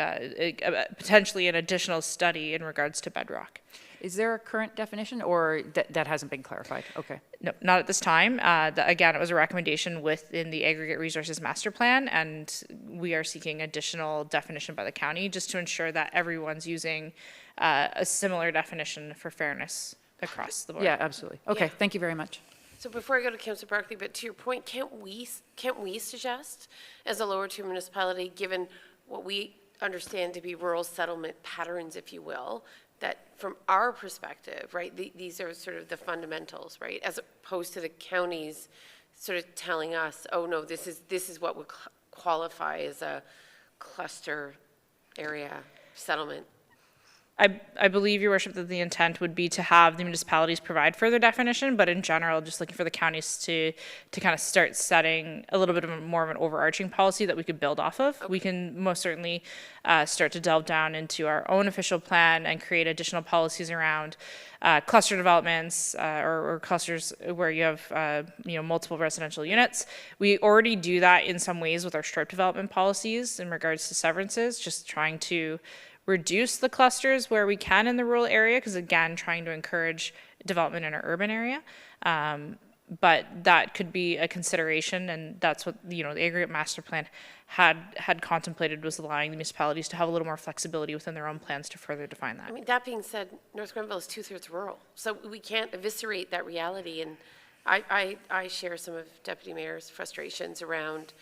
potentially an additional study in regards to bedrock. Is there a current definition, or that hasn't been clarified? Okay. No, not at this time. Again, it was a recommendation within the Aggregate Resources Master Plan, and we are seeking additional definition by the county just to ensure that everyone's using a similar definition for fairness across the board. Yeah, absolutely. Okay, Yeah. thank you very much. So before I go to Councillor Barkley, but to your point, can't we suggest, as a lower tier municipality, given what we understand to be rural settlement patterns, if you will, that from our perspective, right, these are sort of the fundamentals, right, as opposed to the counties sort of telling us, oh no, this is what would qualify as a cluster area settlement. I believe, Your Worship, that the intent would be to have the municipalities provide further definition, but in general, just looking for the counties to kind of start setting a little bit of more of an overarching policy that we could build off of. We can most certainly start to delve down into our own official plan and create additional policies around cluster developments or clusters where you have multiple residential units. We already do that in some ways with our strip development policies in regards to severances, just trying to reduce the clusters where we can in the rural area, because again, trying to encourage development in our urban area. But that could be a consideration, and that's what, the aggregate master plan had contemplated, was allowing the municipalities to have a little more flexibility within their own plans to further define that. I mean, that being said, North Grenville is 2/3 rural, so we can't eviscerate that reality. And I share some of Deputy Mayor's frustrations around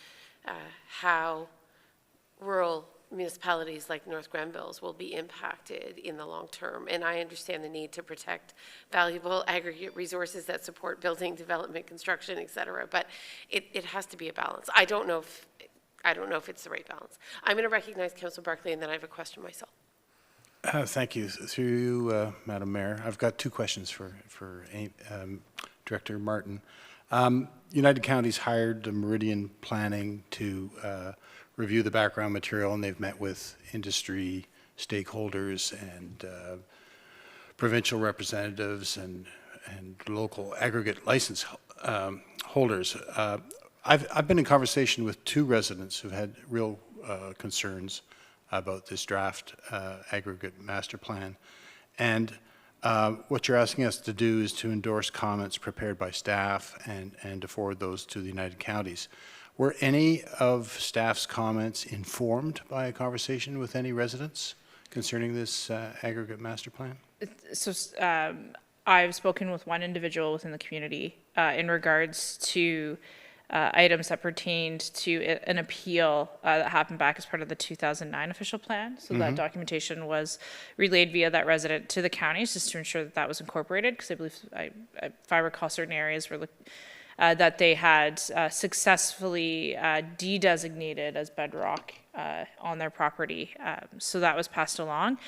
how rural municipalities like North Grenville's will be impacted in the long term. And I understand the need to protect valuable aggregate resources that support building, development, construction, et cetera. But it has to be a balance. I don't know if it's the right balance. I'm going to recognize Councillor Barclay, and then I have a question myself. Thank you. Through you, Madam Mayor, I've got two questions for Director Martin. United Counties hired Meridian Planning to review the background material, and they've met with industry stakeholders and provincial representatives and local aggregate license holders. I've been in conversation with two residents who've had real concerns about this draft aggregate master plan. And what you're asking us to do is to endorse comments prepared by staff and to forward those to the United Counties. Were any of staff's comments informed by a conversation with any residents concerning this aggregate master plan? So I've spoken with one individual within the community in regards to items that pertained to an appeal that happened back as part of the 2009 official plan. So that documentation was relayed via that resident to the counties just to ensure that that was incorporated, because I believe, if I recall, certain areas were that they had successfully de-designated as bedrock on their property. So that was passed along.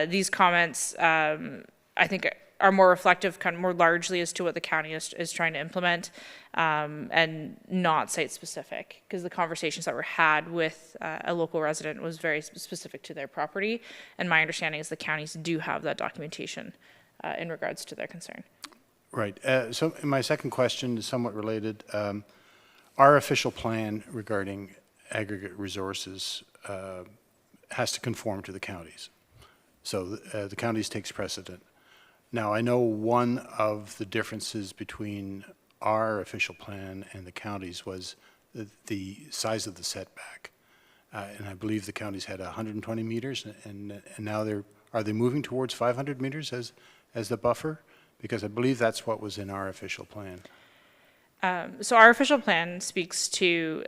These comments, I think, are more reflective, kind of more largely as to what the county is trying to implement, and not site-specific, because the conversations that were had with a local resident was very specific to their property. And my understanding is the counties do have that documentation in regards to their concern. Right. So my second question is somewhat related. Our official plan regarding aggregate resources has to conform to the counties. So the counties takes precedent. Now, I know one of the differences between our official plan and the counties was the size of the setback. And I believe the counties had 120 meters, and now are they moving towards 500 meters as the buffer? Because I believe that's what was in our official plan. So our official plan speaks to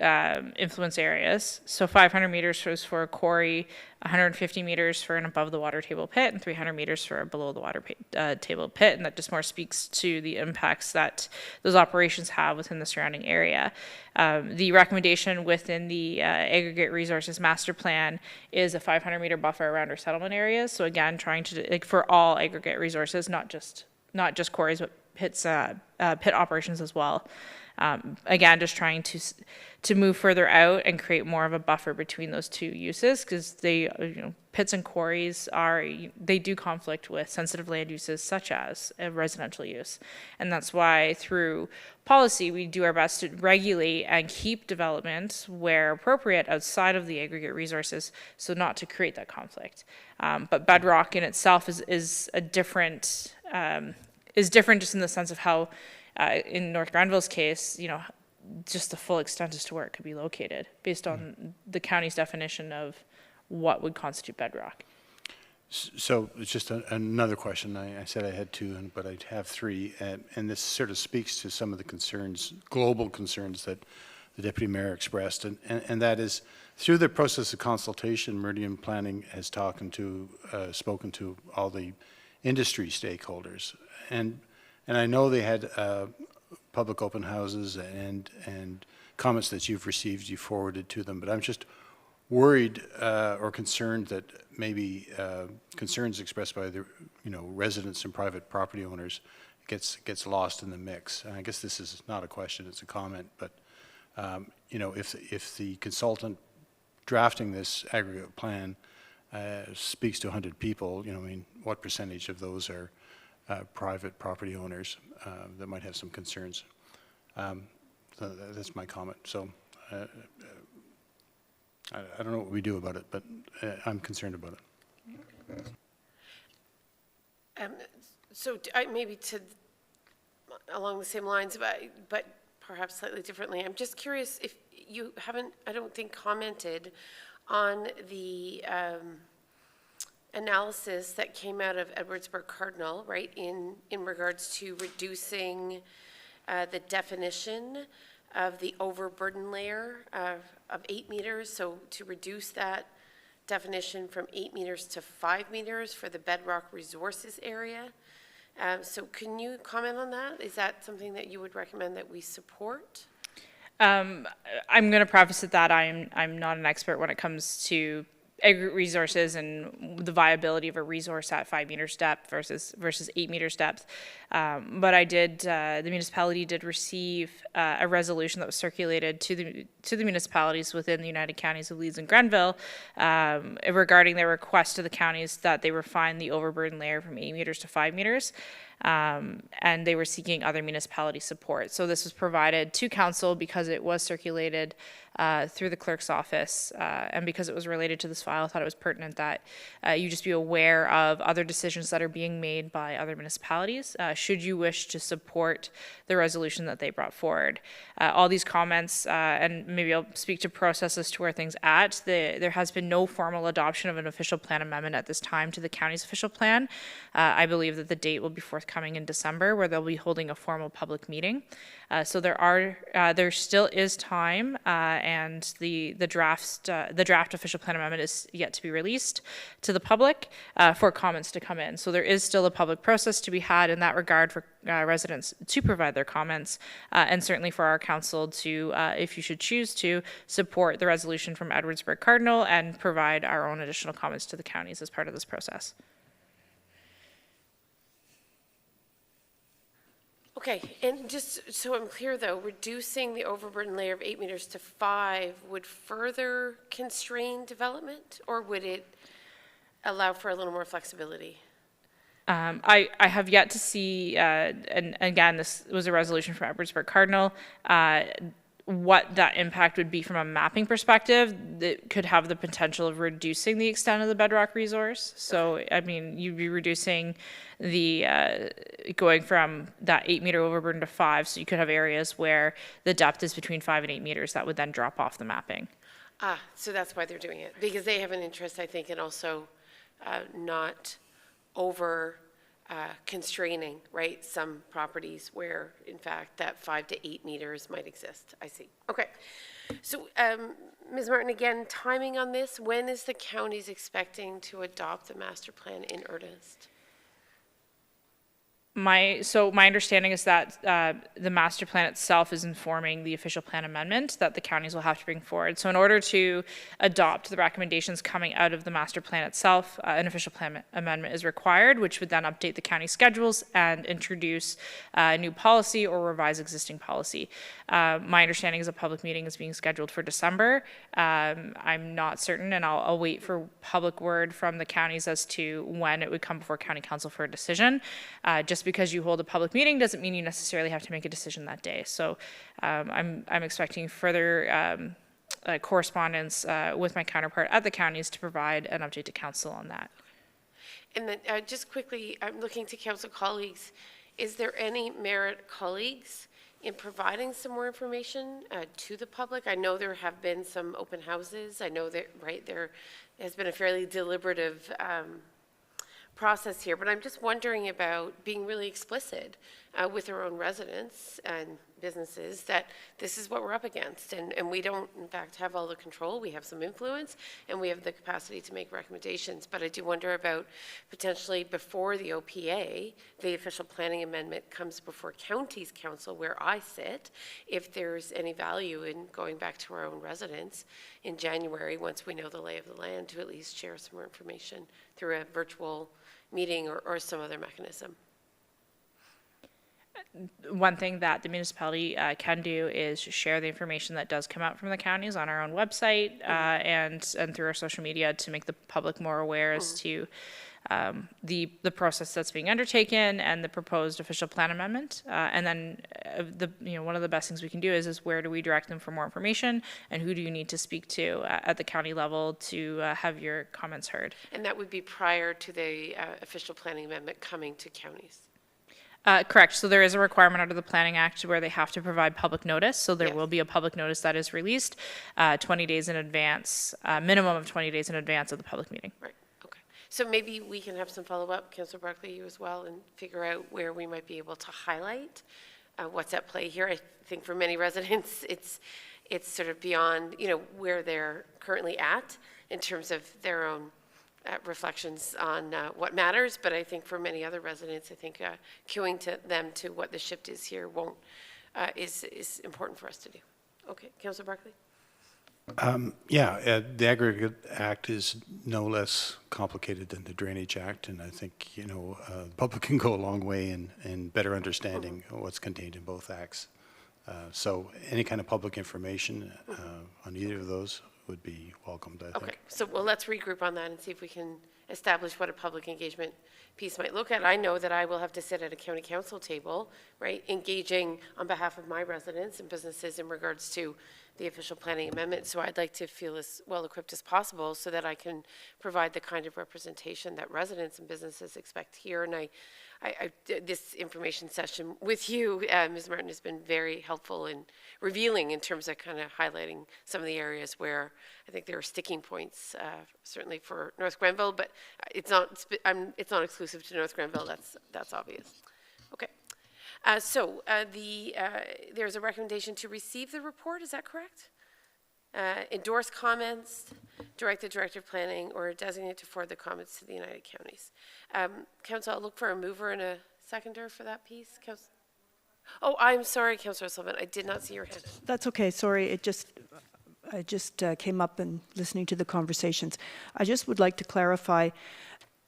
influence areas. So 500 meters was for a quarry, 150 meters for an above the water table pit, and 300 meters for a below the water table pit. And that just more speaks to the impacts that those operations have within the surrounding area. The recommendation within the aggregate resources master plan is a 500 meter buffer around our settlement areas. So again, trying to, like, for all aggregate resources, not just quarries, but pit operations as well. Again, just trying to move further out and create more of a buffer between those two uses, because they, pits and quarries they do conflict with sensitive land uses such as a residential use. And that's why through policy, we do our best to regulate and keep development where appropriate outside of the aggregate resources, so not to create that conflict. But bedrock in itself is a different, is different just in the sense of how, in North Grenville's case, just the full extent as to where it could be located based on the county's definition of what would constitute bedrock. So it's just another question. I said I had two, but I have three, and this sort of speaks to some of the concerns, global concerns that the Deputy Mayor expressed, and that is, through the process of consultation, Meridian Planning has spoken to all the industry stakeholders. And I know they had public open houses and comments that you've received, you forwarded to them, but I'm just worried or concerned that maybe concerns expressed by the residents and private property owners gets lost in the mix. And I guess this is not a question, it's a comment, but if the consultant drafting this aggregate plan speaks to 100 people, what percentage of those are private property owners that might have some concerns? So that's my comment. So I don't know what we do about it, but I'm concerned about it. So maybe to along the same lines, but perhaps slightly differently. I'm just curious if you haven't, I don't think, commented on the analysis that came out of Edwardsburg Cardinal, right, in regards to reducing the definition of the overburden layer of 8 meters, so to reduce that definition from 8 meters to 5 meters for the bedrock resources area. So can you comment on that? Is that something that you would recommend that we support? I'm going to preface it that I'm not an expert when it comes to aggregate resources and the viability of a resource at 5 meters depth versus 8 meters depth. But the municipality did receive a resolution that was circulated to the municipalities within the United Counties of Leeds and Grenville regarding their request to the counties that they refine the overburden layer from 8 meters to 5 meters. And they were seeking other municipality support. So this was provided to council because it was circulated through the clerk's office, and because it was related to this file, I thought it was pertinent that you just be aware of other decisions that are being made by other municipalities, should you wish to support the resolution that they brought forward. All these comments, and maybe I'll speak to process as to where things at. There has been no formal adoption of an official plan amendment at this time to the county's official plan. I believe that the date will be forthcoming in December, where they'll be holding a formal public meeting. So there still is time, and the draft official plan amendment is yet to be released to the public for comments to come in. So there is still a public process to be had in that regard for residents to provide their comments, and certainly for our council to, if you should choose to, support the resolution from Edwardsburg Cardinal and provide our own additional comments to the counties as part of this process. Okay, and just so I'm clear though, reducing the overburden layer of 8 meters to 5 would further constrain development, or would it allow for a little more flexibility? I have yet to see, and again, this was a resolution from Edwardsburg Cardinal, what that impact would be from a mapping perspective that could have the potential of reducing the extent of the bedrock resource. So, I mean, you'd be reducing the, going from that 8 meter overburden to 5, so you could have areas where the depth is between 5 and 8 meters that would then drop off the mapping. Ah, so that's why they're doing it, because they have an interest, I think, in also not over constraining, right, some properties where, in fact, that 5 to 8 meters might exist. I see. Okay. So, Ms. Martin, again, timing on this, when is the county's expecting to adopt the master plan in earnest? My understanding is that the master plan itself is informing the official plan amendment that the counties will have to bring forward. So in order to adopt the recommendations coming out of the master plan itself, an official plan amendment is required, which would then update the county schedules and introduce new policy or revise existing policy. My understanding is a public meeting is being scheduled for December. I'm not certain, and I'll wait for public word from the counties as to when it would come before county council for a decision. Just because you hold a public meeting doesn't mean you necessarily have to make a decision that day. So I'm expecting further correspondence with my counterpart at the counties to provide an update to council on that. And then just quickly, I'm looking to council colleagues. Is there any merit, colleagues, in providing some more information to the public? I know there have been some open houses. I know that, right, there has been a fairly deliberative process here, but I'm just wondering about being really explicit with our own residents and businesses that this is what we're up against, and we don't, in fact, have all the control. We have some influence, and we have the capacity to make recommendations, but I do wonder about potentially before the OPA, the official planning amendment comes before county's council, where I sit, if there's any value in going back to our own residents in January, once we know the lay of the land, to at least share some more information through a virtual meeting or some other mechanism. One thing that the municipality can do is share the information that does come out from the counties on our own website and through our social media to make the public more aware as to the process that's being undertaken and the proposed official plan amendment. And then one of the best things we can do is where do we direct them for more information, and who do you need to speak to at the county level to have your comments heard. And that would be prior to the official planning amendment coming to counties? Correct. So there is a requirement under the Planning Act where they have to provide public notice. So there Yes. will be a public notice that is released 20 days in advance, minimum of 20 days in advance of the public meeting. Right, okay. So maybe we can have some follow-up, Councillor Barclay, you as well, and figure out where we might be able to highlight what's at play here. I think for many residents, it's sort of beyond, where they're currently at in terms of their own reflections on what matters, but I think for many other residents, I think cueing to them to what the shift is here is important for us to do. Okay, Councillor Barclay? The Aggregate Act is no less complicated than the Drainage Act, and I think, the public can go a long way in better understanding what's contained in both acts. So any kind of public information on either of those would be welcomed, I think. Okay, so let's regroup on that and see if we can establish what a public engagement piece might look at. I know that I will have to sit at a county council table, right, engaging on behalf of my residents and businesses in regards to the official planning amendment. So I'd like to feel as well equipped as possible so that I can provide the kind of representation that residents and businesses expect here. And this information session with you, Ms. Martin, has been very helpful and revealing in terms of kind of highlighting some of the areas where I think there are sticking points, certainly for North Grenville, but it's not exclusive to North Grenville. That's obvious. Okay. There's a recommendation to receive the report. Is that correct? Endorse comments, direct the Director of Planning, or designate to forward the comments to the United Counties. Council, I'll look for a mover and a seconder for that piece. Oh, I'm sorry, Councillor Sullivan, I did not see your hand. That's okay, sorry, I just came up and listening to the conversations. I just would like to clarify,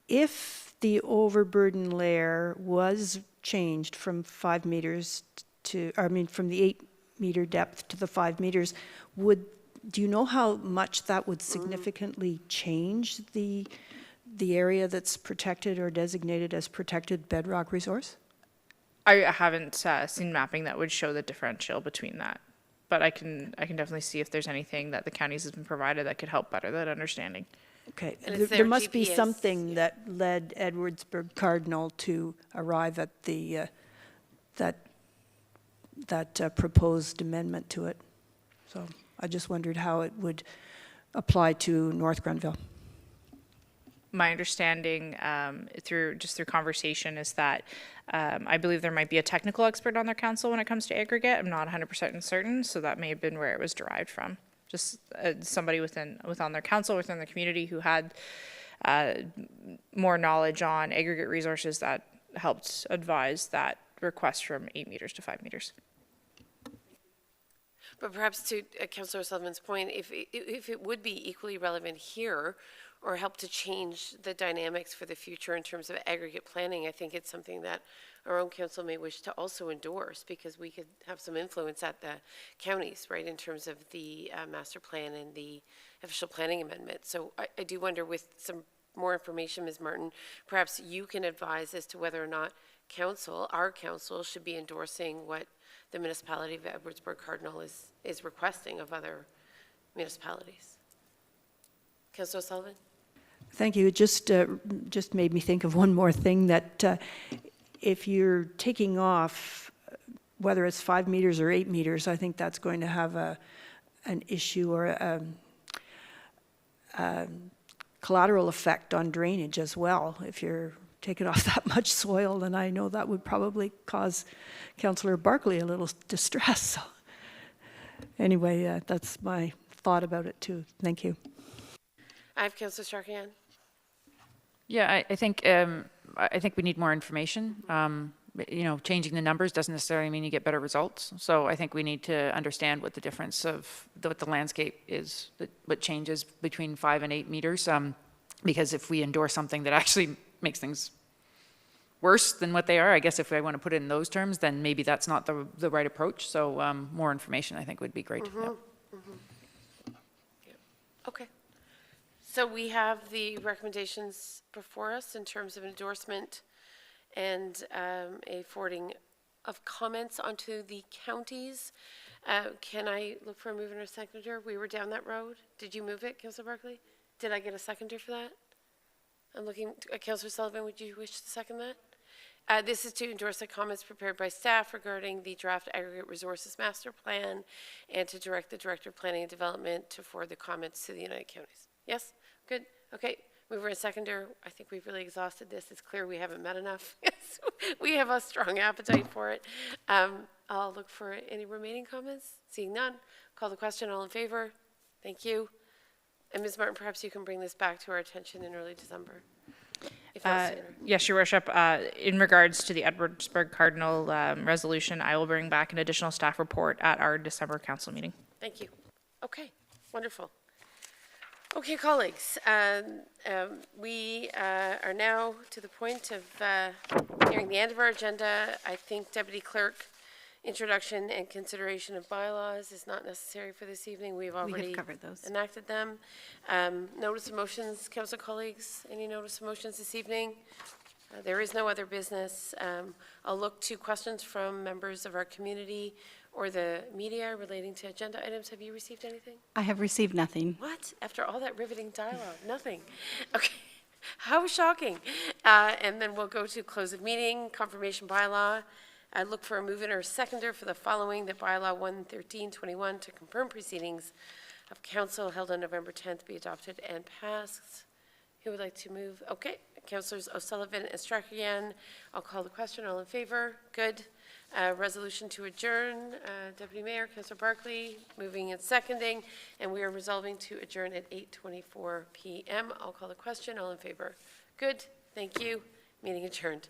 if the overburden layer was changed from 5 meters from the 8 meter depth to the 5 meters, do you know how much that would significantly change the area that's protected or designated as protected bedrock resource? I haven't seen mapping that would show the differential between that, but I can definitely see if there's anything that the counties has been provided that could help better that understanding. Okay, And it's there their must be GPS, something that led Edwardsburg Cardinal to arrive at the that proposed amendment to it. So I just wondered how it would apply to North Grenville. My understanding through conversation is that I believe there might be a technical expert on their council when it comes to aggregate. I'm not 100% certain, so that may have been where it was derived from. Just somebody within their council, within the community who had more knowledge on aggregate resources that helped advise that request from 8 meters to 5 meters. But perhaps to Councillor Sullivan's point, if it would be equally relevant here or help to change the dynamics for the future in terms of aggregate planning, I think it's something that our own council may wish to also endorse, because we could have some influence at the counties, right, in terms of the master plan and the official planning amendment. So I do wonder, with some more information, Ms. Martin, perhaps you can advise as to whether or not our council should be endorsing what the municipality of Edwardsburg Cardinal is requesting of other municipalities. Councillor Sullivan? Thank you. It just made me think of one more thing, that if you're taking off, whether it's 5 meters or 8 meters, I think that's going to have an issue or a collateral effect on drainage as well. If you're taking off that much soil, then I know that would probably cause Councillor Barclay a little distress. So anyway, that's my thought about it too. Thank you. I have Councillor Strachan. Yeah, I think we need more information. Changing the numbers doesn't necessarily mean you get better results. So I think we need to understand what the difference of what the landscape is, what changes between 5 and 8 meters. Because if we endorse something that actually makes things worse than what they are, I guess if I want to put it in those terms, then maybe that's not the right approach. So more information, I think, would be great. Mm-hmm. Yep. Mm-hmm. Yep. Okay. So we have the recommendations before us in terms of endorsement and a forwarding of comments onto the counties. Can I look for a mover and a seconder? We were down that road. Did you move it, Councillor Barclay? Did I get a seconder for that? I'm looking, Councillor Sullivan, would you wish to second that? This is to endorse the comments prepared by staff regarding the draft aggregate resources master plan and to direct the Director of Planning and Development to forward the comments to the United Counties. Yes? Good? Okay. Mover and seconder, I think we've really exhausted this. It's clear we haven't met enough. We have a strong appetite for it. I'll look for any remaining comments. Seeing none, call the question. All in favor? Thank you. And Ms. Martin, perhaps you can bring this back to our attention in early December. If not sooner. Yes, Your Worship. In regards to the Edwardsburg Cardinal resolution, I will bring back an additional staff report at our December council meeting. Thank you. Okay, wonderful. Okay, colleagues, we are now to the point of nearing the end of our agenda. I think Deputy Clerk, introduction and consideration of bylaws is not necessary for this evening. We've already covered those. enacted them. Notice of motions, council colleagues, any notice of motions this evening? There is no other business. I'll look to questions from members of our community or the media relating to agenda items. Have you received anything? I have received nothing. What? After all that riveting dialogue, nothing. Okay, how shocking. And then we'll go to close of meeting, confirmation bylaw. I look for a move-in or a seconder for the following, that bylaw 11321 to confirm proceedings of council held on November 10th be adopted and passed. Who would like to move? Okay, Councilors O'Sullivan and Strachan. I'll call the question. All in favor? Good. Resolution to adjourn. Deputy Mayor, Councilor Barkley, moving and seconding, and we are resolving to adjourn at 8:24 p.m. I'll call the question. All in favor? Good. Thank you. Meeting adjourned.